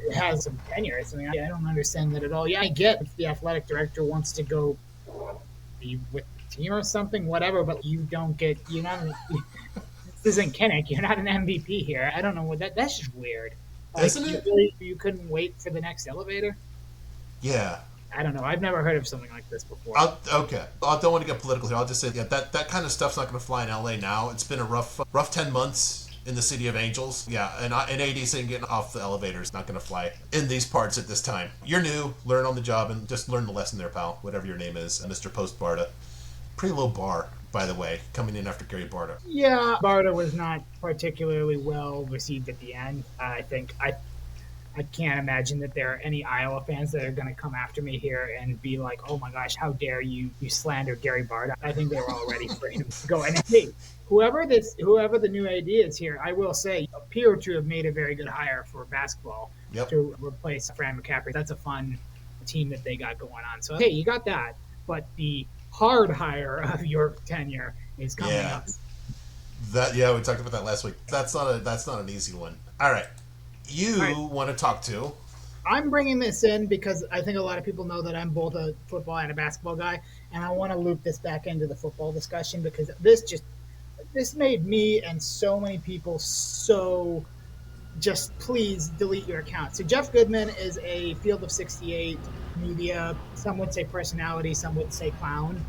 Speaker 2: It has some tenure. So I don't understand that at all. Yeah, I get if the athletic director wants to go be with the team or something, whatever, but you're not this isn't Kinnick. You're not an MVP here. I don't know what that's just weird.
Speaker 1: Isn't it?
Speaker 2: You couldn't wait for the next elevator?
Speaker 1: Yeah.
Speaker 2: I don't know. I've never heard of something like this before.
Speaker 1: Okay. I don't want to get political here. I'll just say that kind of stuff's not going to fly in LA now. It's been a rough 10 months in the City of Angels. Yeah, and AD saying getting off the elevator is not going to fly in these parts at this time. You're new, learn on the job, and just learn the lesson there, pal, whatever your name is, Mr. Post Barta. Pretty low bar, by the way, coming in after Gary Barta.
Speaker 2: Yeah, Barta was not particularly well received at the end. I think I can't imagine that there are any Iowa fans that are going to come after me here and be like, "Oh my gosh, how dare you slander Gary Barta?" I think they were all ready for him to go. And hey, whoever the new AD is here, I will say, appear to have made a very good hire for basketball
Speaker 1: Yep.
Speaker 2: to replace Fran McCaffrey. That's a fun team that they got going on. So hey, you got that, but the hard hire of your tenure is coming
Speaker 1: Yeah.
Speaker 2: up.
Speaker 1: We talked about that last week. That's not an easy one. All right. You
Speaker 2: All right.
Speaker 1: want to talk to?
Speaker 2: I'm bringing this in because I think a lot of people know that I'm both a football and a basketball guy, and I want to loop this back into the football discussion because this made me and so many people so just please delete your account. So Jeff Goodman is a Field of 68 media, some would say personality, some would say clown.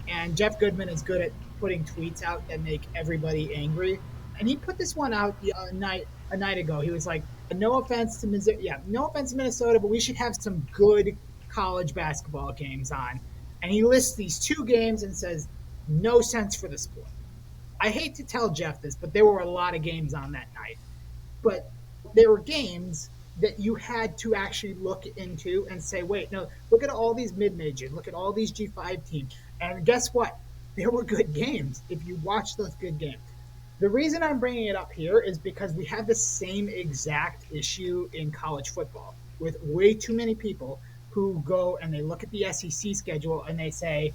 Speaker 2: And Jeff Goodman is good at putting tweets out that make everybody angry. And he put this one out a night ago. He was like, "No offense to Missouri, yeah, no offense to Minnesota, but we should have some good college basketball games on." And he lists these two games and says, "No sense for the sport." I hate to tell Jeff this, but there were a lot of games on that night. But there were games that you had to actually look into and say, wait, no, look at all these mid-majors, look at all these G5 teams. And guess what? There were good games if you watch those good games. The reason I'm bringing it up here is because we have the same exact issue in college football with way too many people who go and they look at the SEC schedule and they say,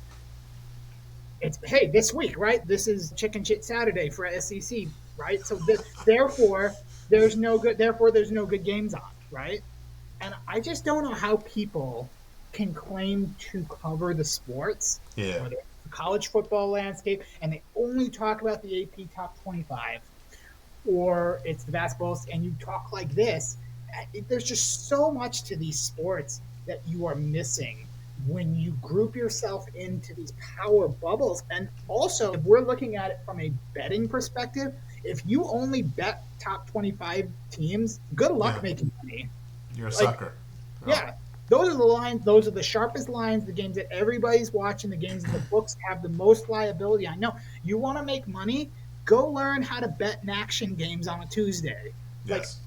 Speaker 2: it's hey, this week, right? This is chicken shit Saturday for SEC, right? So therefore, there's no good games on, right? And I just don't know how people can claim to cover the sports
Speaker 1: Yeah.
Speaker 2: or the college football landscape, and they only talk about the AP top 25, or it's the basketballs, and you talk like this. There's just so much to these sports that you are missing when you group yourself into these power bubbles. And also, if we're looking at it from a betting perspective, if you only bet top 25 teams, good luck
Speaker 1: Yeah.
Speaker 2: making money.
Speaker 1: You're a
Speaker 2: Like,
Speaker 1: sucker. Oh.
Speaker 2: yeah, those are the lines. Those are the sharpest lines. The games that everybody's watching. The games that the books have the most liability on. No, you want to make money? Go learn how to bet in action games on a Tuesday. Like,
Speaker 1: Yes.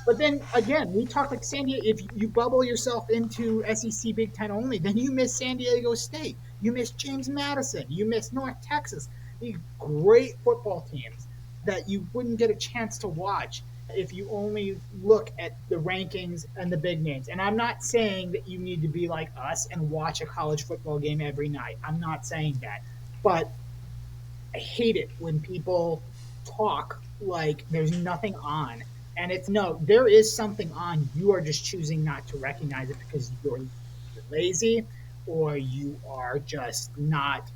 Speaker 2: but then again, we talk like San Diego. If you bubble yourself into SEC Big Ten only, then you miss San Diego State. You miss James Madison. You miss North Texas. These great football teams that you wouldn't get a chance to watch if you only look at the rankings and the big names. And I'm not saying that you need to be like us and watch a college football game every night. I'm not saying that. But I hate it when people talk like there's nothing on. And it's no, there is something on. You are just choosing not to recognize it because you're lazy or you are just not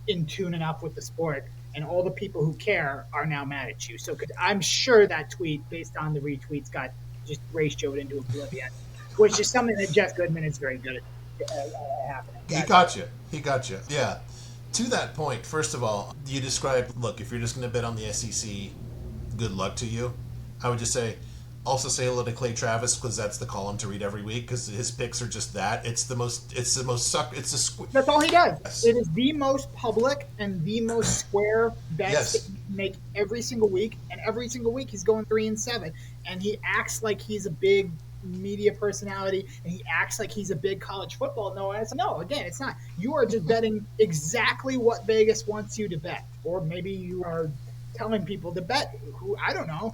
Speaker 2: in tune enough with the sport. And all the people who care are now mad at you. So I'm sure that tweet, based on the retweets, got just ratioed into oblivion, which is something that Jeff Goodman is very good at happening.
Speaker 1: He got you. He got you. Yeah. To that point, first of all, you described, look, if you're just going to bet on the SEC, good luck to you. I would just say, also say hello to Clay Travis because that's the column to read every week because his picks are just that. It's the most
Speaker 2: That's all he does.
Speaker 1: Yes.
Speaker 2: It is the most public and the most square bets
Speaker 1: Yes.
Speaker 2: that you make every single week. And every single week he's going 3-7. And he acts like he's a big media personality and he acts like he's a big college football. No, again, it's not. You are just betting exactly what Vegas wants you to bet. Or maybe you are telling people to bet who I don't know.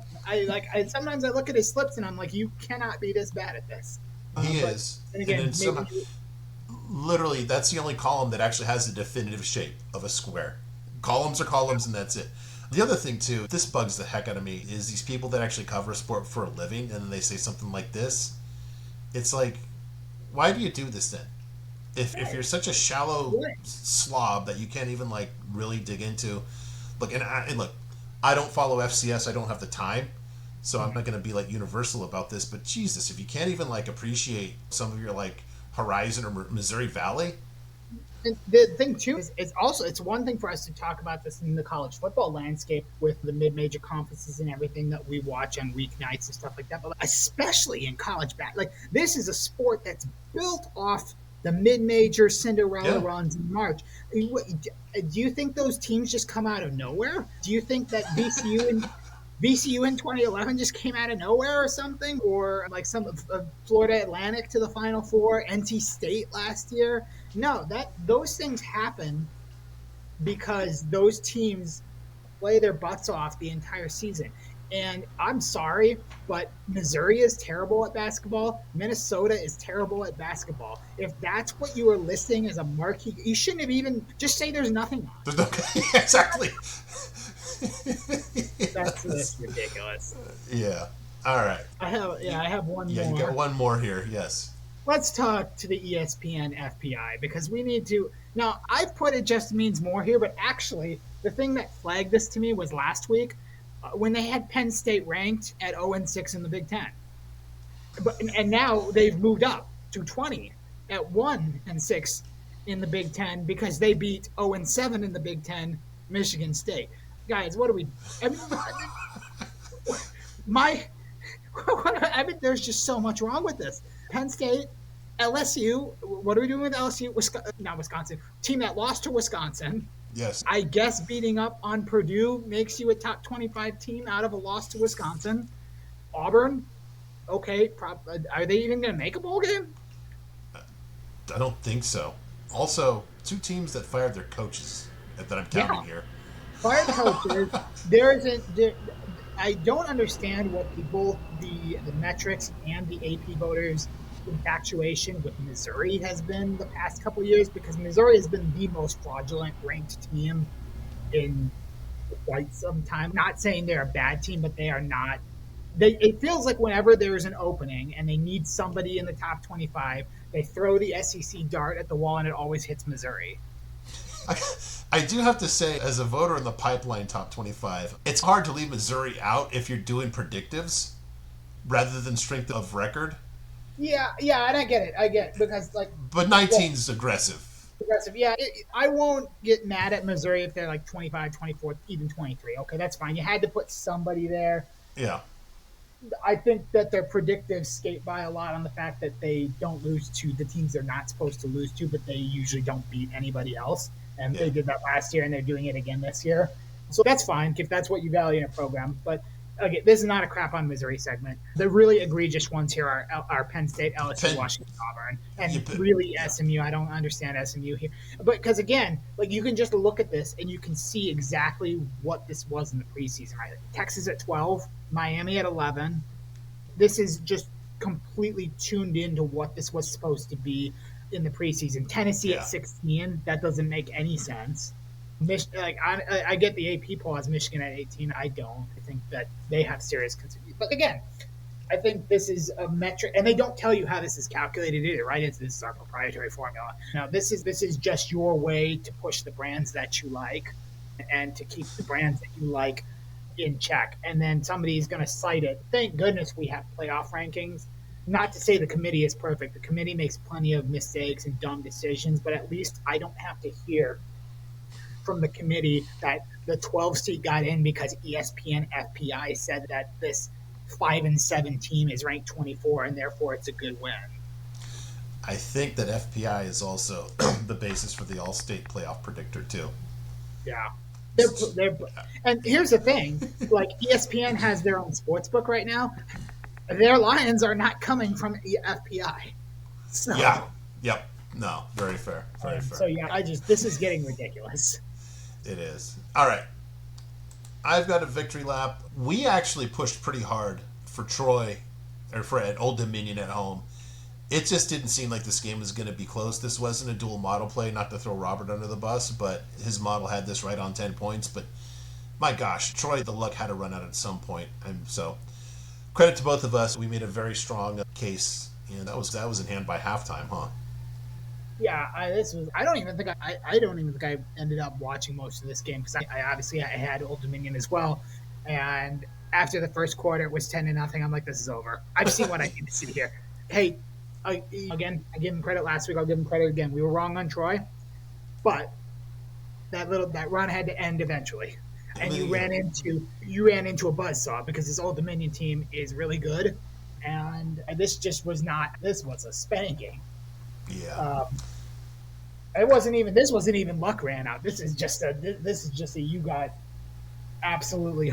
Speaker 2: Sometimes I look at his slips and I'm like, you cannot be this bad at this.
Speaker 1: He is.
Speaker 2: And again,
Speaker 1: And then literally, that's the only column that actually has a definitive shape of a square. Columns are columns, and that's it. The other thing, too, this bugs the heck out of me, is these people that actually cover a sport for a living, and then they say something like this. It's like, why do you do this then? If you're such a shallow slob that you can't even, like, really dig into... Look, look, I don't follow FCS, I don't have the time, so I'm not going to be, like, universal about this, but Jesus, if you can't even, like, appreciate some of your, like, Horizon or Missouri Valley,
Speaker 2: And the thing too is it's also it's one thing for us to talk about this in the college football landscape with the mid-major conferences and everything that we watch on weeknights and stuff like that, but especially in college like this is a sport that's built off the mid-major Cinderella
Speaker 1: Yeah.
Speaker 2: runs in March. Do you think those teams just come out of nowhere? Do you think that VCU in 2011 just came out of nowhere or something, or like some Florida Atlantic to the Final Four, NC State last year? No, that those things happen because those teams play their butts off the entire season. And I'm sorry, but Missouri is terrible at basketball. Minnesota is terrible at basketball. If that's what you were listing as a marquee, you shouldn't have even just say there's nothing on.
Speaker 1: There's no exactly.
Speaker 2: That's ridiculous.
Speaker 1: Yeah. All right.
Speaker 2: I have one
Speaker 1: Yeah,
Speaker 2: more.
Speaker 1: you got one more here. Yes.
Speaker 2: Let's talk to the ESPN FPI because we need to. Now, I've put it just means more here, but actually, the thing that flagged this to me was last week when they had Penn State ranked at 0-6 in the Big Ten. And now they've moved up to 20 at 1-6 in the Big Ten because they beat 0-7 in the Big Ten, Michigan State. Guys, what do we? I mean, my I mean, there's just so much wrong with this. Penn State, LSU. What are we doing with LSU? Not Wisconsin. Team that lost to Wisconsin.
Speaker 1: Yes.
Speaker 2: I guess beating up on Purdue makes you a top 25 team out of a loss to Wisconsin. Auburn. Okay, are they even going to make a bowl game?
Speaker 1: I don't think so. Also, two teams that fired their coaches that I'm counting here.
Speaker 2: Fired coaches. There isn't. I don't understand what both the metrics and the AP voters' infatuation with Missouri has been the past couple of years because Missouri has been the most fraudulent ranked team in quite some time. Not saying they're a bad team, but they are not. It feels like whenever there is an opening and they need somebody in the top 25, they throw the SEC dart at the wall and it always hits Missouri.
Speaker 1: I do have to say, as a voter in the pipeline top 25, it's hard to leave Missouri out if you're doing predictives rather than strength of record.
Speaker 2: Yeah, and I get it because
Speaker 1: But 19 is aggressive.
Speaker 2: Aggressive, yeah. I won't get mad at Missouri if they're like 25, 24, even 23. Okay, that's fine. You had to put somebody there.
Speaker 1: Yeah.
Speaker 2: I think that their predictives skate by a lot on the fact that they don't lose to the teams they're not supposed to lose to, but they usually don't beat anybody else. And they did that last year, and they're doing it again this year. So that's fine if that's what you value in a program. But okay, this is not a crap on Missouri segment. The really egregious ones here are Penn State, LSU, Washington, Auburn, and really SMU. I don't understand SMU here, but because again, like you can just look at this and you can see exactly what this was in the preseason. Right? Texas at 12, Miami at 11. This is just completely tuned into what this was supposed to be in the preseason. Tennessee at 16. That doesn't make any sense. I get the AP poll as Michigan at 18. I don't. I think that they have serious concerns. But again, I think this is a metric, and they don't tell you how this is calculated either, right? This is our proprietary formula. Now, this is just your way to push the brands that you like and to keep the brands that you like in check. And then somebody's going to cite it. Thank goodness we have playoff rankings. Not to say the committee is perfect. The committee makes plenty of mistakes and dumb decisions, but at least I don't have to hear from the committee that the 12 seat got in because ESPN FPI said that this 5-7 team is ranked 24 and therefore it's a good win.
Speaker 1: I think that FPI is also the basis for the all-state playoff predictor too.
Speaker 2: Yeah. And here's the thing, like ESPN has their own sports book right now. Their Lions are not coming from FPI. So,
Speaker 1: yeah. Yep. No. Very fair. Very fair.
Speaker 2: So yeah, this is getting ridiculous.
Speaker 1: It is. All right. I've got a victory lap. We actually pushed pretty hard for Troy, or for at Old Dominion at home. It just didn't seem like this game was going to be close. This wasn't a dual model play, not to throw Robert under the bus, but his model had this right on 10 points. But my gosh, Troy, the luck had to run out at some point. And so credit to both of us. We made a very strong case, and that was in hand by halftime, huh?
Speaker 2: Yeah, I don't even think I ended up watching most of this game because I had Old Dominion as well, and after the first quarter it was 10-0. I'm like, this is over. I've seen what I need to see here. Hey, I give him credit last week. I'll give him credit again. We were wrong on Troy. but that run had to end eventually, and you
Speaker 1: Yeah.
Speaker 2: ran into a buzzsaw because this Old Dominion team is really good, and this just was not. This was a spanking.
Speaker 1: Yeah.
Speaker 2: Um, it wasn't even. This wasn't even luck ran out. This is just a. This is just a. You got absolutely.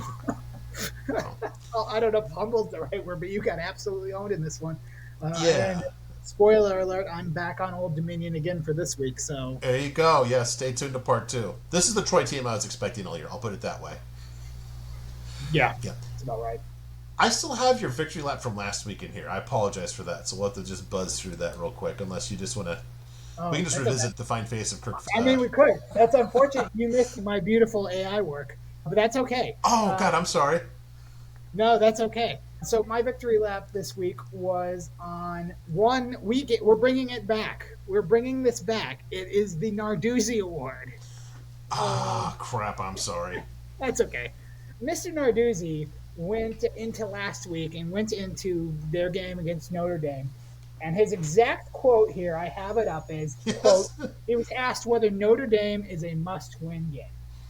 Speaker 1: Well,
Speaker 2: I don't know if humble's the right word, but you got absolutely owned in this one. And
Speaker 1: yeah.
Speaker 2: spoiler alert, I'm back on Old Dominion again for this week. So
Speaker 1: There you go. Yeah, stay tuned to part two. This is the Troy team I was expecting all year. I'll put it that way.
Speaker 2: yeah,
Speaker 1: Yeah.
Speaker 2: that's about right.
Speaker 1: I still have your victory lap from last week in here. I apologize for that. So we'll have to just buzz through that real quick, unless you just want to. We
Speaker 2: Oh,
Speaker 1: can just
Speaker 2: that's okay.
Speaker 1: revisit the fine face of Kirk.
Speaker 2: I mean, we could. That's unfortunate. You missed my beautiful AI work, but that's okay.
Speaker 1: Oh God, I'm sorry.
Speaker 2: No, that's okay. So my victory lap this week was on one week. We're bringing it back. We're bringing this back. It is the Narduzzi Award.
Speaker 1: Ah, crap. I'm sorry.
Speaker 2: That's okay. Mr. Narduzzi went into last week and went into their game against Notre Dame. And his exact quote here, I have it up, is, quote,
Speaker 1: Yes.
Speaker 2: he was asked whether Notre Dame is a must-win game.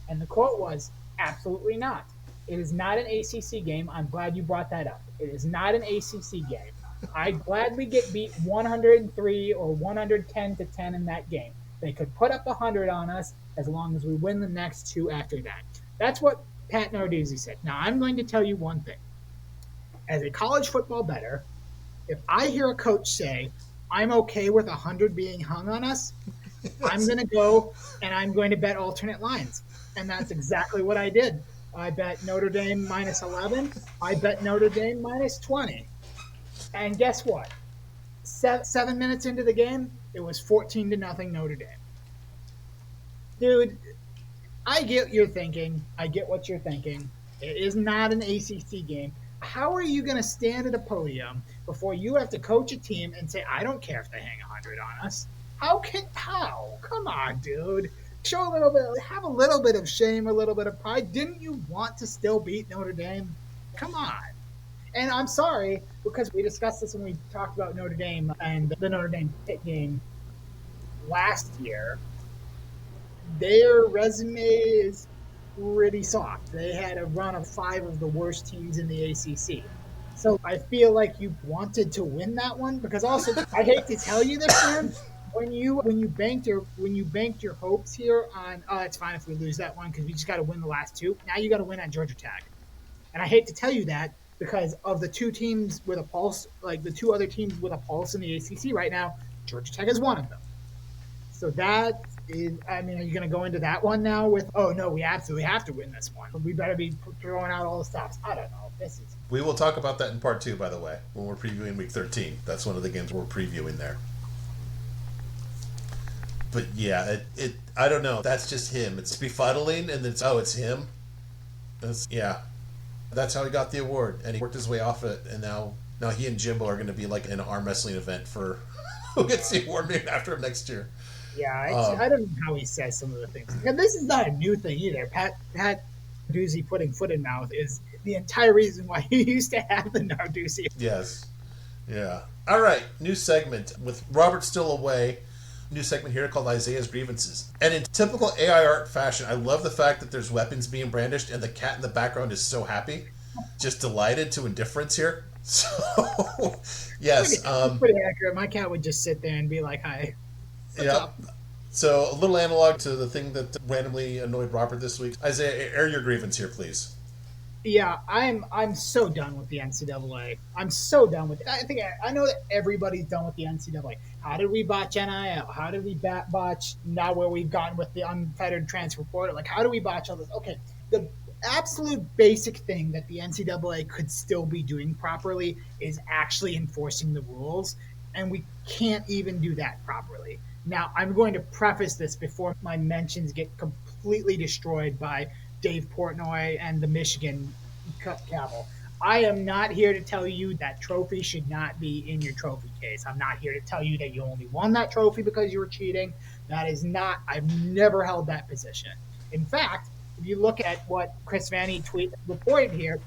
Speaker 2: And the quote was, absolutely not. It is not an ACC game. I'm glad you brought that up. It is not an ACC game. I gladly get beat 103 or 110 to 10 in that game. They could put up 100 on us as long as we win the next two after that. That's what Pat Narduzzi said. Now, I'm going to tell you one thing. As a college football bettor, if I hear a coach say, I'm okay with 100 being hung on us, I'm going to go and I'm going to bet alternate lines. And that's exactly what I did. I bet Notre Dame minus 11. I bet Notre Dame minus 20. And guess what? 7 minutes into the game, it was 14-0 Notre Dame. Dude, I get your thinking. I get what you're thinking. It is not an ACC game. How are you going to stand at a podium before you have to coach a team and say, I don't care if they hang 100 on us? How? Come on, dude. Show a little bit, have a little bit of shame, a little bit of pride. Didn't you want to still beat Notre Dame? Come on. And I'm sorry, because we discussed this when we talked about Notre Dame and the Notre Dame Pitt game last year. Their resume is pretty soft. They had a run of 5 of the worst teams in the ACC. So I feel like you wanted to win that one because also I hate to tell you this, man. When you banked your hopes here on it's fine if we lose that one because we just got to win the last two. Now you got to win on Georgia Tech, and I hate to tell you that because of the two teams with a pulse, like the two other teams with a pulse in the ACC right now, Georgia Tech is one of them. So that is, I mean, are you going to go into that one now with, oh no, we absolutely have to win this one. We better be throwing out all the stops. I don't know. This is.
Speaker 1: We will talk about that in part two, by the way, when we're previewing week 13. That's one of the games we're previewing there. But yeah, I don't know. That's just him. It's befuddling, and it's him. Yeah, that's how he got the award, and he worked his way off it, and now he and Jimbo are going to be like in an arm wrestling event for who gets the award named after him next year.
Speaker 2: Yeah, I don't know how he says some of the things. And this is not a new thing either. Pat Narduzzi putting foot in mouth is the entire reason why he used to have the Narduzzi.
Speaker 1: Yes. Yeah. All right. New segment with Robert still away. New segment here called Isaiah's Grievances. And in typical AI art fashion, I love the fact that there's weapons being brandished and the cat in the background is so happy. Just delighted to indifference here. So, yes.
Speaker 2: Pretty accurate. My cat would just sit there and be like, hi. What's
Speaker 1: Yeah.
Speaker 2: up?
Speaker 1: So a little analog to the thing that randomly annoyed Robert this week. Isaiah, air your grievance here, please.
Speaker 2: Yeah, I'm so done with the NCAA. I'm so done with it. I know that everybody's done with the NCAA. How did we botch NIL? How did we botch now where we've gotten with the unfettered transfer portal? Like, how do we botch all this? Okay, the absolute basic thing that the NCAA could still be doing properly is actually enforcing the rules, and we can't even do that properly. Now, I'm going to preface this before my mentions get completely destroyed by Dave Portnoy and the Michigan Cavil. I am not here to tell you that trophy should not be in your trophy case. I'm not here to tell you that you only won that trophy because you were cheating. That is not, I've never held that position. In fact, if you look at what Chris Vanny reported here,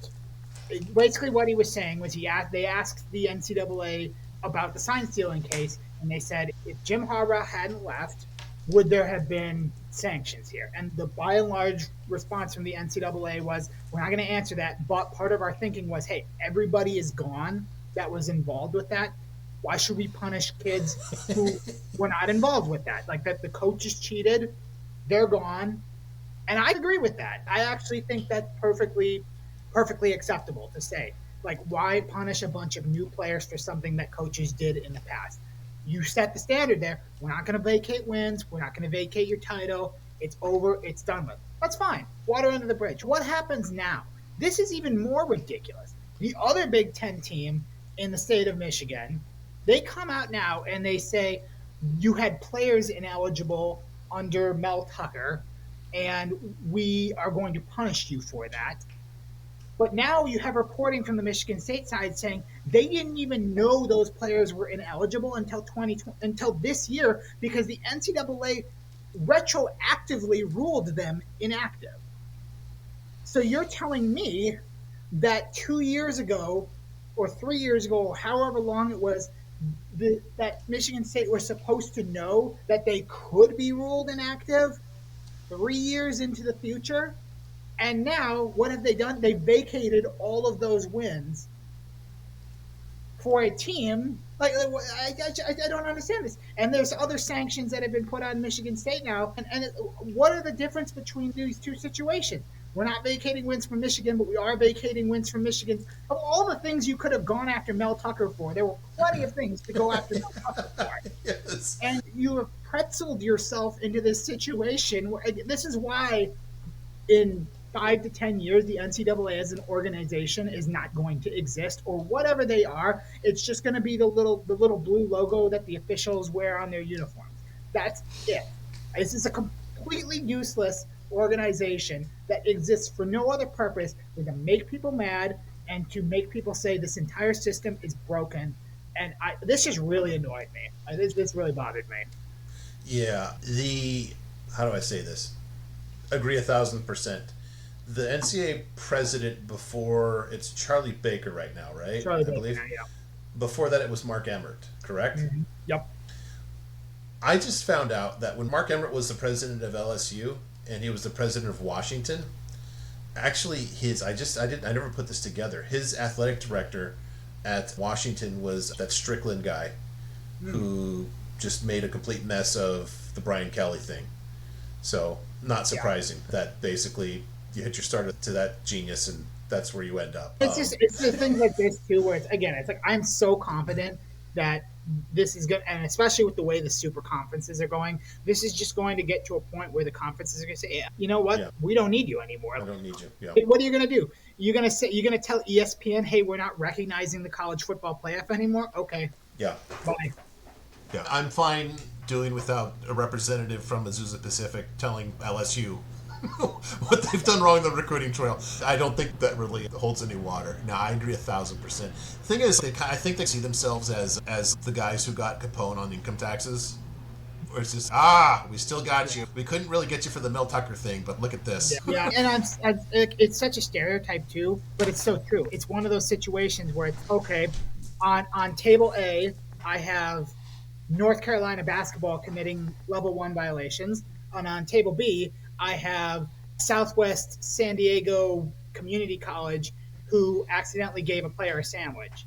Speaker 2: basically what he was saying was they asked the NCAA about the sign stealing case, and they said if Jim Harbaugh hadn't left, would there have been sanctions here? And the by and large response from the NCAA was, we're not going to answer that. But part of our thinking was, hey, everybody is gone that was involved with that. Why should we punish kids who were not involved with that? Like that the coaches cheated, they're gone. And I agree with that. I actually think that's perfectly acceptable to say. Like, why punish a bunch of new players for something that coaches did in the past? You set the standard there. We're not going to vacate wins. We're not going to vacate your title. It's over. It's done with. That's fine. Water under the bridge. What happens now? This is even more ridiculous. The other Big Ten team in the state of Michigan, they come out now and they say you had players ineligible under Mel Tucker, and we are going to punish you for that. But now you have reporting from the Michigan State side saying they didn't even know those players were ineligible until this year because the NCAA retroactively ruled them inactive. So you're telling me that 2 years ago or 3 years ago, or however long it was, that Michigan State was supposed to know that they could be ruled inactive 3 years into the future? And now, what have they done? They vacated all of those wins for a team. Like, I don't understand this. And there's other sanctions that have been put on Michigan State now. And what are the difference between these two situations? We're not vacating wins from Michigan, but we are vacating wins from Michigan. Of all the things you could have gone after Mel Tucker for, there were plenty of things to go after Mel Tucker for.
Speaker 1: Yes.
Speaker 2: And you have pretzeled yourself into this situation. This is why in 5 to 10 years, the NCAA as an organization is not going to exist, or whatever they are. It's just going to be the little blue logo that the officials wear on their uniforms. That's it. This is a completely useless organization that exists for no other purpose than to make people mad and to make people say this entire system is broken. And this just really annoyed me. This really bothered me.
Speaker 1: Yeah. How do I say this? Agree 1,000%. The NCAA president before, it's Charlie Baker right now, right?
Speaker 2: Charlie
Speaker 1: I
Speaker 2: Baker,
Speaker 1: believe.
Speaker 2: yeah.
Speaker 1: Before that, it was Mark Emmert, correct?
Speaker 2: Mm-hmm. Yep.
Speaker 1: I just found out that when Mark Emmert was the president of LSU and he was the president of Washington, actually I never put this together. His athletic director at Washington was that Strickland guy who just made a complete mess of the Brian Kelly thing. So, not surprising that basically you hit your start to that genius and that's where you end up.
Speaker 2: It's the things like this too, where it's like I'm so confident that this is good, and especially with the way the super conferences are going, this is just going to get to a point where the conferences are going to say, yeah, you know what, we don't need you anymore.
Speaker 1: I don't need you. Yeah.
Speaker 2: What are you going to do? You're going to tell ESPN, hey, we're not recognizing the college football playoff anymore? Okay.
Speaker 1: Yeah.
Speaker 2: Bye.
Speaker 1: Yeah. I'm fine doing without a representative from Azusa Pacific telling LSU what they've done wrong in the recruiting trail. I don't think that really holds any water. No, I agree 1,000%. The thing is, I think they see themselves as the guys who got Capone on income taxes. Where it's just, we still got you. We couldn't really get you for the Mel Tucker thing, but look at this.
Speaker 2: Yeah. And it's such a stereotype too, but it's so true. It's one of those situations where it's, okay, on table A, I have North Carolina basketball committing level 1 violations, and on table B, I have Southwest San Diego Community College who accidentally gave a player a sandwich.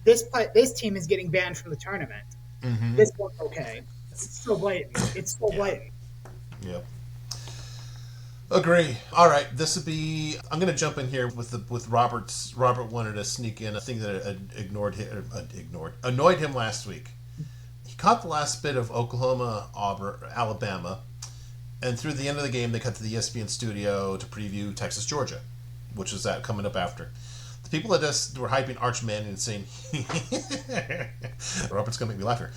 Speaker 2: This team is getting banned from the tournament. Mm-hmm. This one's okay. It's so blatant. It's so blatant.
Speaker 1: Yep. Agree. All right, this would be. I'm going to jump in here with Robert's. Robert wanted to sneak in a thing that annoyed him last week. He caught the last bit of Oklahoma, Alabama. And through the end of the game, they cut to the ESPN studio to preview Texas, Georgia, which is that coming up after. The people that just were hyping Arch Manning and saying, Robert's going to make me laugh here.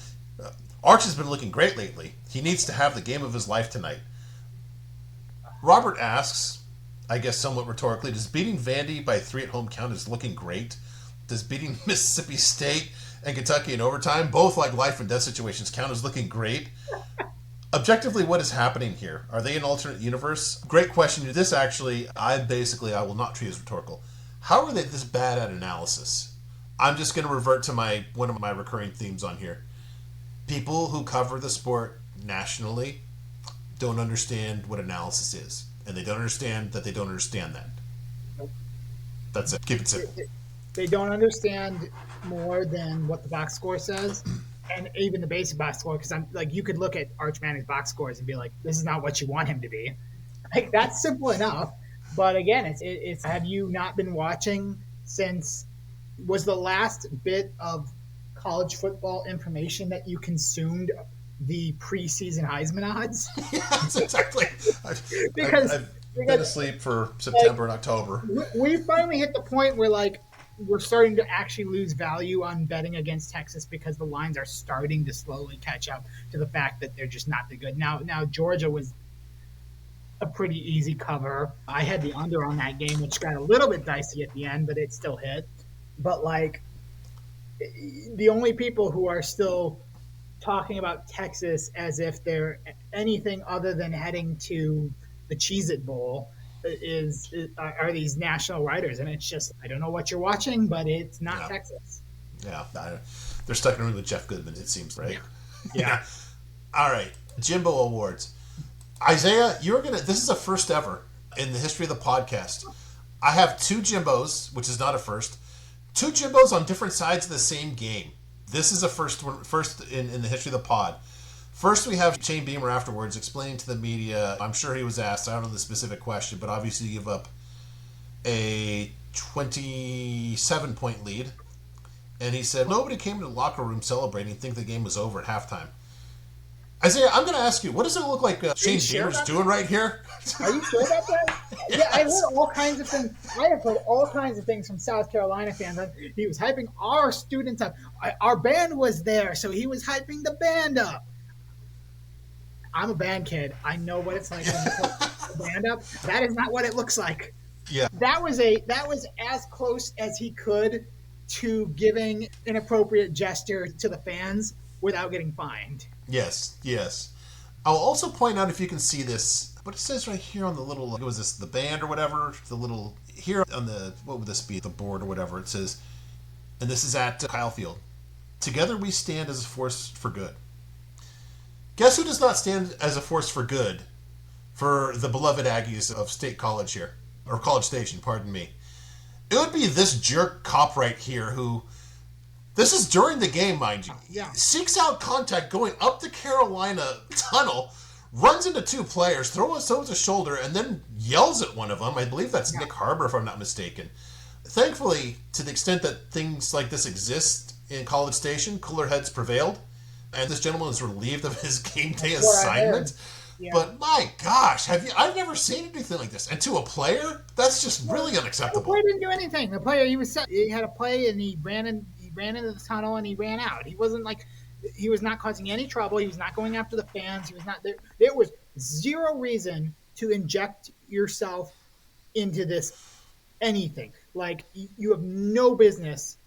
Speaker 1: Arch has been looking great lately. He needs to have the game of his life tonight. Robert asks, I guess somewhat rhetorically, does beating Vandy by 3 at home count as looking great? Does beating Mississippi State and Kentucky in overtime, both like life and death situations, count as looking great? Objectively, what is happening here? Are they an alternate universe? Great question. This actually, I will not treat as rhetorical. How are they this bad at analysis? I'm just going to revert to one of my recurring themes on here. People who cover the sport nationally don't understand what analysis is, and they don't understand that they don't understand that. That's it. Keep it simple.
Speaker 2: They don't understand more than what the box score says, and even the basic box score. Because I'm like, you could look at Arch Manning's box scores and be like, this is not what you want him to be. Like that's simple enough. But again, it's have you not been watching since was the last bit of college football information that you consumed the preseason Heisman odds?
Speaker 1: Yeah, that's exactly.
Speaker 2: because
Speaker 1: I've been
Speaker 2: because
Speaker 1: asleep for
Speaker 2: like
Speaker 1: September and October.
Speaker 2: we finally hit the point where like we're starting to actually lose value on betting against Texas because the lines are starting to slowly catch up to the fact that they're just not that good. Now Georgia was a pretty easy cover. I had the under on that game, which got a little bit dicey at the end, but it still hit. But like the only people who are still talking about Texas as if they're anything other than heading to the Cheez-It Bowl are these national writers, and it's just I don't know what you're watching, but it's not
Speaker 1: Yeah,
Speaker 2: Texas.
Speaker 1: yeah. They're stuck in a room with Jeff Goodman. It seems, right?
Speaker 2: Yeah.
Speaker 1: All right, Jimbo Awards. Isaiah, you're gonna. This is a first ever in the history of the podcast. I have two Jimbos, which is not a first. Two Jimbos on different sides of the same game. This is a first in the history of the pod. First, we have Shane Beamer afterwards explaining to the media. I'm sure he was asked. I don't know the specific question, but obviously you give up a 27-point lead, and he said nobody came to the locker room celebrating, think the game was over at halftime. Isaiah, I'm going to ask you, what does it look like Shane Beamer's doing right here?
Speaker 2: Are you sure about that?
Speaker 1: Yes.
Speaker 2: Yeah, I heard all kinds of things. I have heard all kinds of things from South Carolina fans. He was hyping our students up. Our band was there, so he was hyping the band up. I'm a band kid. I know what it's like when you put the band up. That is not what it looks like.
Speaker 1: Yeah.
Speaker 2: That was as close as he could to giving an appropriate gesture to the fans without getting fined.
Speaker 1: Yes, yes. I'll also point out if you can see this, what it says right here on the little, what was this, the band or whatever, the little, here on the, what would this be, the board or whatever, it says, and this is at Kyle Field, together we stand as a force for good. Guess who does not stand as a force for good for the beloved Aggies of State College here, or College Station, pardon me. It would be this jerk cop right here who, this is during the game, mind you.
Speaker 2: Yeah.
Speaker 1: Seeks out contact going up the Carolina tunnel, runs into two players, throws a shoulder, and then yells at one of them. I believe that's Nick Harbor, if I'm not mistaken. Thankfully, to the extent that things like this exist in College Station, cooler heads prevailed, and this gentleman was relieved of his game day assignment. Yeah. But my gosh, I've never seen anything like this. And to a player, that's just really unacceptable.
Speaker 2: The player didn't do anything. The player, he had a play and he ran into the tunnel and he ran out. He wasn't like, he was not causing any trouble. He was not going after the fans. He was not there. There was zero reason to inject yourself into this anything. Like you have no business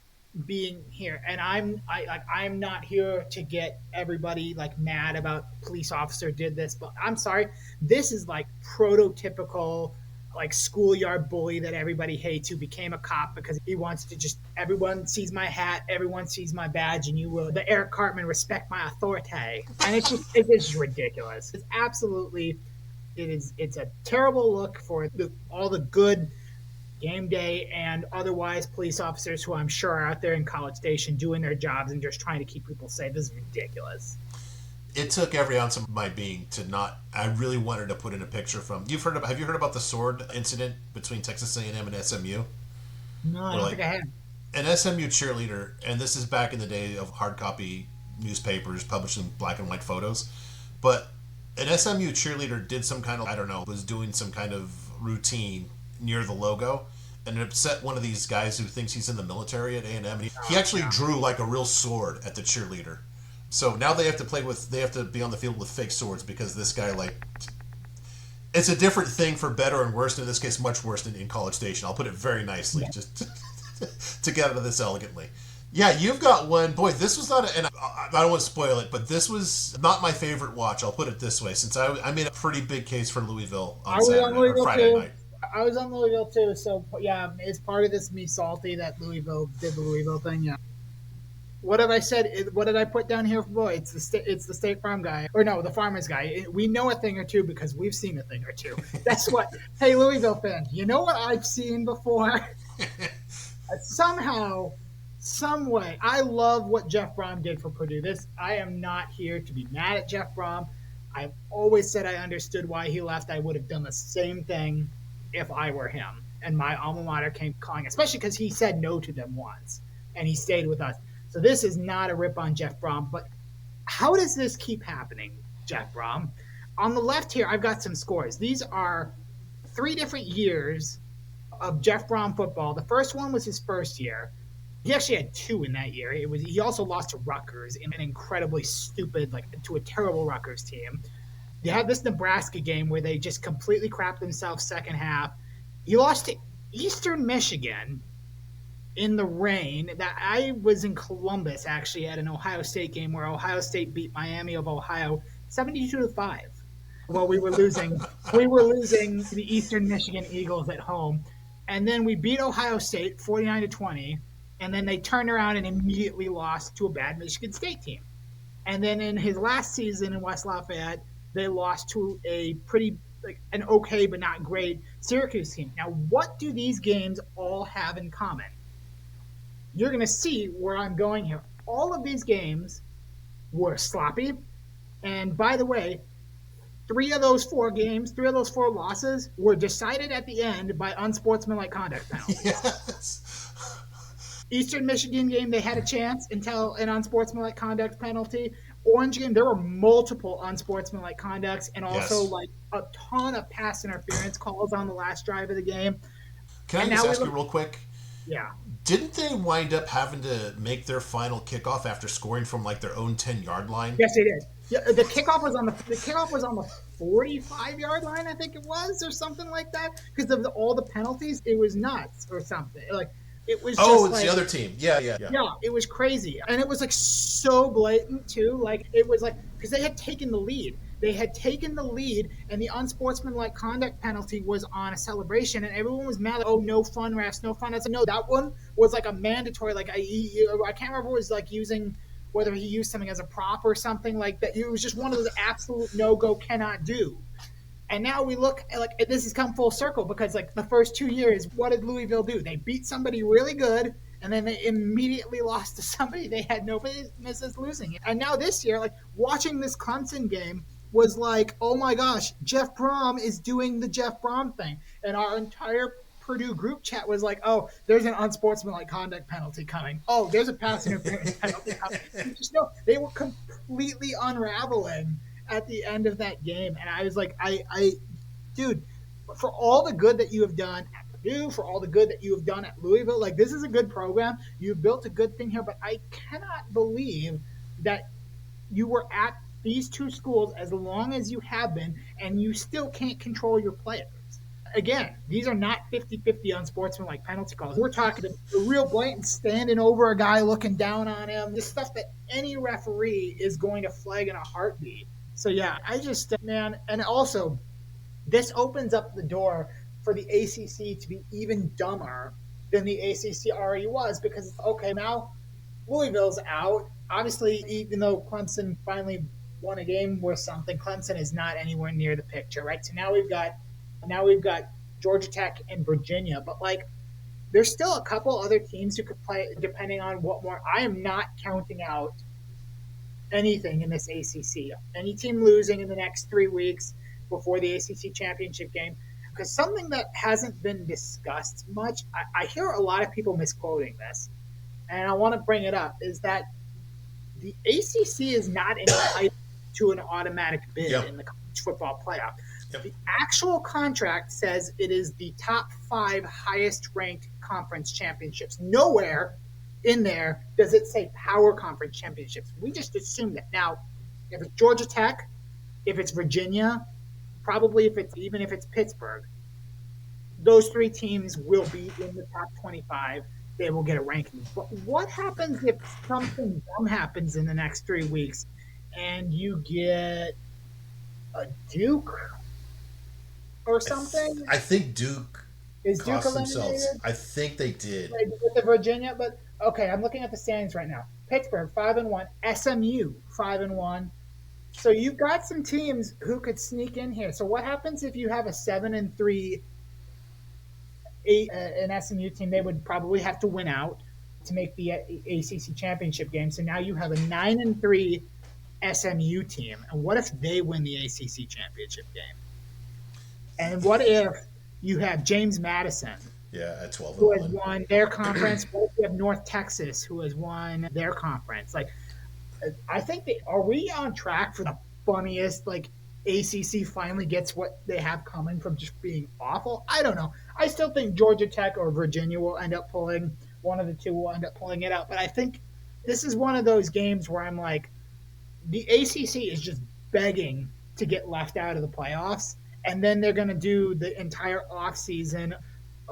Speaker 2: being here. And I'm not here to get everybody like mad about police officer did this, but I'm sorry. This is like prototypical like schoolyard bully that everybody hates, who became a cop because he wants to just, everyone sees my hat, everyone sees my badge, and you will, the Eric Cartman, respect my authority. And it's just ridiculous. It's absolutely, it's a terrible look for all the good game day and otherwise police officers who I'm sure are out there in College Station doing their jobs and just trying to keep people safe. This is ridiculous.
Speaker 1: It took every ounce of my being to not. I really wanted to put in a picture from. Have you heard about the sword incident between Texas A&M and SMU?
Speaker 2: No, I don't think I have.
Speaker 1: An SMU cheerleader, and this is back in the day of hard copy newspapers publishing black and white photos, but an SMU cheerleader did some kind of, I don't know, was doing some kind of routine near the logo, and it upset one of these guys who thinks he's in the military at A&M. And he actually drew like a real sword at the cheerleader. So now they have to be on the field with fake swords because this guy, like, it's a different thing for better and worse. In this case, much worse than in College Station. I'll put it very nicely, just to get out of this elegantly. Yeah, you've got one. Boy, this was not, and I don't want to spoil it, but this was not my favorite watch. I'll put it this way, since I made a pretty big case for Louisville on Friday night.
Speaker 2: I was on Louisville too, so yeah, it's part of this me salty that Louisville did the Louisville thing. Yeah, What have I said? What did I put down here? Boy, it's the State Farm guy, or no, the Farmers guy. We know a thing or two because we've seen a thing or two. That's what. Hey, Louisville fans, you know what I've seen before? Somehow, some way, I love what Jeff Brom did for Purdue. I am not here to be mad at Jeff Brom. I've always said I understood why he left. I would have done the same thing if I were him. And my alma mater came calling, especially because he said no to them once and he stayed with us. So this is not a rip on Jeff Brom, but how does this keep happening, Jeff Brom? On the left here, I've got some scores. These are 3 different years of Jeff Brom football. The first one was his first year. He actually had 2 in that year. He also lost to Rutgers in an incredibly stupid, to a terrible Rutgers team. They had this Nebraska game where they just completely crapped themselves second half. He lost to Eastern Michigan in the rain. That I was in Columbus actually at an Ohio State game where Ohio State beat Miami of Ohio 72-5. Well, we were losing to the Eastern Michigan Eagles at home, and then we beat Ohio State 49-20, and then they turned around and immediately lost to a bad Michigan State team. And then in his last season in West Lafayette, they lost to a pretty an okay but not great Syracuse team. Now, what do these games all have in common? You're going to see where I'm going here. All of these games were sloppy, and by the way, 3 of those 4 losses were decided at the end by unsportsmanlike conduct penalties.
Speaker 1: Yes.
Speaker 2: Eastern Michigan game, they had a chance until an unsportsmanlike conduct penalty. Orange game, there were multiple unsportsmanlike conducts and also a ton of pass interference calls on the last drive of the game.
Speaker 1: Can I just ask you real quick?
Speaker 2: Yeah.
Speaker 1: Didn't they wind up having to make their final kickoff after scoring from their own 10-yard line?
Speaker 2: Yes, they did. Yeah, the kickoff was on the 45-yard line, I think it was, or something like that. Because of all the penalties, it was nuts or something. It was
Speaker 1: it's the other team. Yeah.
Speaker 2: Yeah, it was crazy. And it was so blatant too. It was because they had taken the lead. They had taken the lead, and the unsportsmanlike conduct penalty was on a celebration, and everyone was mad. Oh, no fun, refs, no fun. I said, no, that one was a mandatory. I can't remember what it was using, whether he used something as a prop or something like that. It was just one of those absolute no-go, cannot do. And now we look this has come full circle because the first 2 years, what did Louisville do? They beat somebody really good, and then they immediately lost to somebody they had no business losing. And now this year, watching this Clemson game was oh my gosh, Jeff Brom is doing the Jeff Brom thing. And our entire Purdue group chat was oh, there's an unsportsmanlike conduct penalty coming. Oh, there's a pass interference penalty coming. They were completely unraveling at the end of that game. And I was dude, for all the good that you have done at Purdue, for all the good that you have done at Louisville, this is a good program. You've built a good thing here, but I cannot believe that you were at these 2 schools as long as you have been, and you still can't control your players. Again, these are not 50-50 unsportsmanlike penalty calls. We're talking the real blatant standing over a guy, looking down on him, the stuff that any referee is going to flag in a heartbeat. So, yeah, and also this opens up the door for the ACC to be even dumber than the ACC already was because, okay, now Louisville's out. Obviously, even though Clemson finally won a game worth something, Clemson is not anywhere near the picture, right? So now we've got Georgia Tech and Virginia, but there's still a couple other teams who could play depending on what more. I am not counting out anything in this ACC. Any team losing in the next 3 weeks before the ACC championship game, because something that hasn't been discussed much, I hear a lot of people misquoting this, and I want to bring it up, is that the ACC is not entitled to an automatic bid in the college football playoff.
Speaker 1: Yep.
Speaker 2: The actual contract says it is the top 5 highest ranked conference championships. Nowhere in there does it say power conference championships. We just assume that. Now, if it's Georgia Tech, if it's Virginia, probably if it's Pittsburgh, those 3 teams will be in the top 25. They will get a ranking. But what happens if something dumb happens in the next 3 weeks and you get a Duke or something?
Speaker 1: I think Duke
Speaker 2: Is Duke
Speaker 1: cost themselves.
Speaker 2: eliminated
Speaker 1: I think they did.
Speaker 2: with the Virginia? But okay, I'm looking at the standings right now. Pittsburgh 5-1, SMU 5-1. So you've got some teams who could sneak in here. So what happens if you have a 7-3 an SMU team? They would probably have to win out to make the ACC championship game. So now you have a 9-3 SMU team. And what if they win the ACC championship game? And what if you have James Madison,
Speaker 1: Yeah, at 12 and
Speaker 2: who has
Speaker 1: 1.
Speaker 2: won their conference? What if you have North Texas, who has won their conference? Like, I think are we on track for the funniest, like, ACC finally gets what they have coming from just being awful? I don't know. I still think Georgia Tech or Virginia will end up pulling, one of the two will end up pulling it out. But I think this is one of those games where I'm like, the ACC is just begging to get left out of the playoffs. And then they're going to do the entire offseason.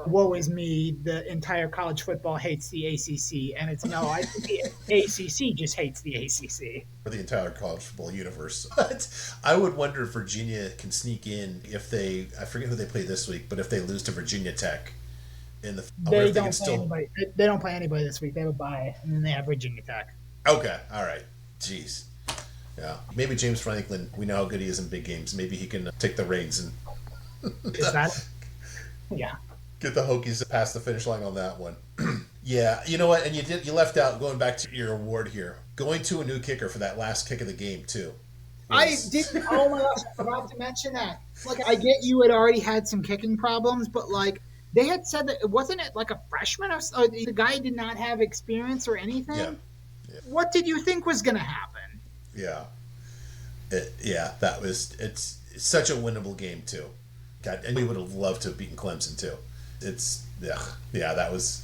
Speaker 2: Woe is me. The entire college football hates the ACC. And it's no, I think the ACC just hates the ACC.
Speaker 1: For the entire college football universe. But I would wonder if Virginia can sneak in if they, I forget who they play this week, but if they lose to Virginia Tech in the,
Speaker 2: They don't play anybody. They don't play anybody this week. They have a bye, and then they have Virginia Tech.
Speaker 1: Okay, all right. Jeez. Yeah. Maybe James Franklin, we know how good he is in big games. Maybe he can take the reins and
Speaker 2: Is that? Yeah.
Speaker 1: get the Hokies past the finish line on that one. Yeah, you know what? And you left out, going back to your award here, going to a new kicker for that last kick of the game too.
Speaker 2: I didn't. Oh my gosh, I forgot to mention that. Like, I get you had already had some kicking problems, but like they had said that wasn't it like a freshman or the guy did not have experience or anything.
Speaker 1: Yeah. Yeah.
Speaker 2: What did you think was going to happen?
Speaker 1: Yeah. It's such a winnable game too. God, and we would have loved to have beaten Clemson too. That was.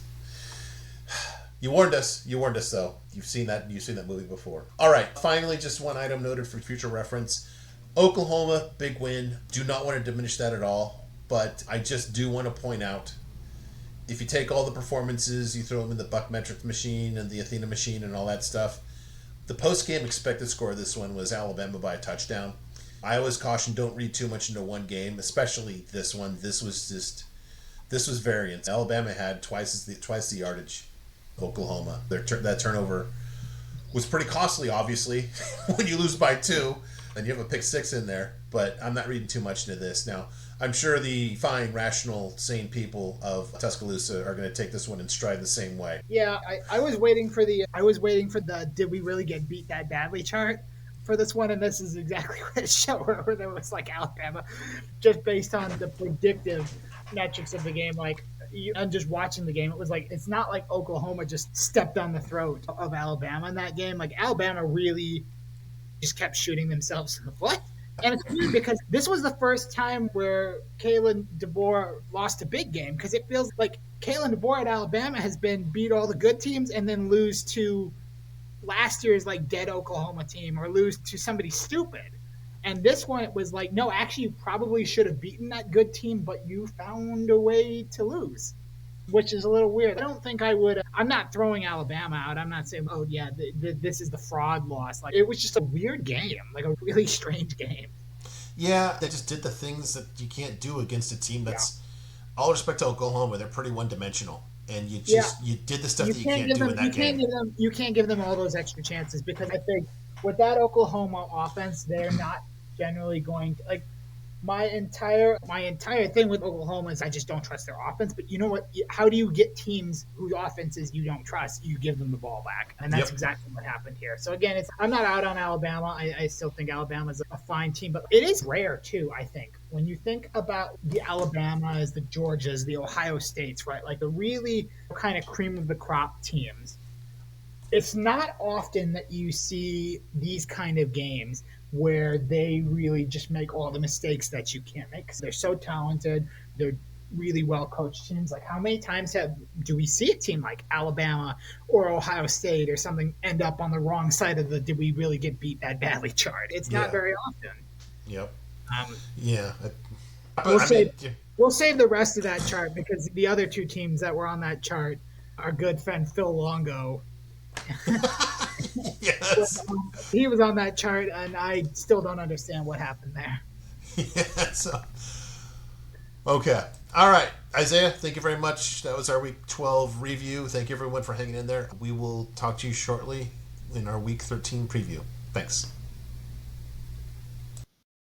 Speaker 1: You warned us though. You've seen that movie before. All right, finally, just one item noted for future reference. Oklahoma, big win. Do not want to diminish that at all, but I just do want to point out, if you take all the performances, you throw them in the BuckMetrics machine and the Athena machine and all that stuff, the post-game expected score of this one was Alabama by a touchdown. I always caution, don't read too much into one game, especially this one. This was variance. Alabama had twice the yardage. Oklahoma, that turnover was pretty costly, obviously, when you lose by 2 and you have a pick 6 in there. But I'm not reading too much into this. Now, I'm sure the fine, rational, sane people of Tuscaloosa are going to take this one in stride the same way.
Speaker 2: Yeah, I was waiting for the did we really get beat that badly chart for this one, and this is exactly what it showed, where there was like Alabama, just based on the predictive metrics of the game. Like, I'm just watching the game. It was like, it's not like Oklahoma just stepped on the throat of Alabama in that game. Like, Alabama really just kept shooting themselves in the foot. And it's weird because this was the first time where Kalen DeBoer lost a big game, because it feels like Kalen DeBoer at Alabama has been beat all the good teams and then lose to last year's like dead Oklahoma team, or lose to somebody stupid. And this one, it was like, no, actually, you probably should have beaten that good team, but you found a way to lose, which is a little weird. I don't think I would. I'm not throwing Alabama out. I'm not saying, oh, yeah, this is the fraud loss. Like, it was just a weird game, like a really strange game.
Speaker 1: Yeah, they just did the things that you can't do against a team that's, all respect to Oklahoma, they're pretty one-dimensional. And you did the stuff that you can't do in that game.
Speaker 2: You can't give them all those extra chances, because I think with that Oklahoma offense, they're not generally going to, like, my entire thing with Oklahoma is I just don't trust their offense. But you know what? How do you get teams whose offenses you don't trust? You give them the ball back, and that's exactly what happened here. So again, I'm not out on Alabama. I still think Alabama's a fine team, but it is rare too. I think when you think about the Alabamas, the Georgias, the Ohio States, right? Like the really kind of cream of the crop teams. It's not often that you see these kind of games where they really just make all the mistakes that you can't make, because they're so talented. They're really well coached teams. Like, how many times do we see a team like Alabama or Ohio State or something end up on the wrong side of the did we really get beat that badly chart? It's not very often.
Speaker 1: Yep.
Speaker 2: We'll save the rest of that chart, because the other two teams that were on that chart, our good friend Phil Longo.
Speaker 1: Yes.
Speaker 2: He was on that chart, and I still don't understand what happened there.
Speaker 1: Yes. Okay. All right. Isaiah, thank you very much. That was our Week 12 review. Thank you everyone for hanging in there. We will talk to you shortly in our Week 13 preview. Thanks.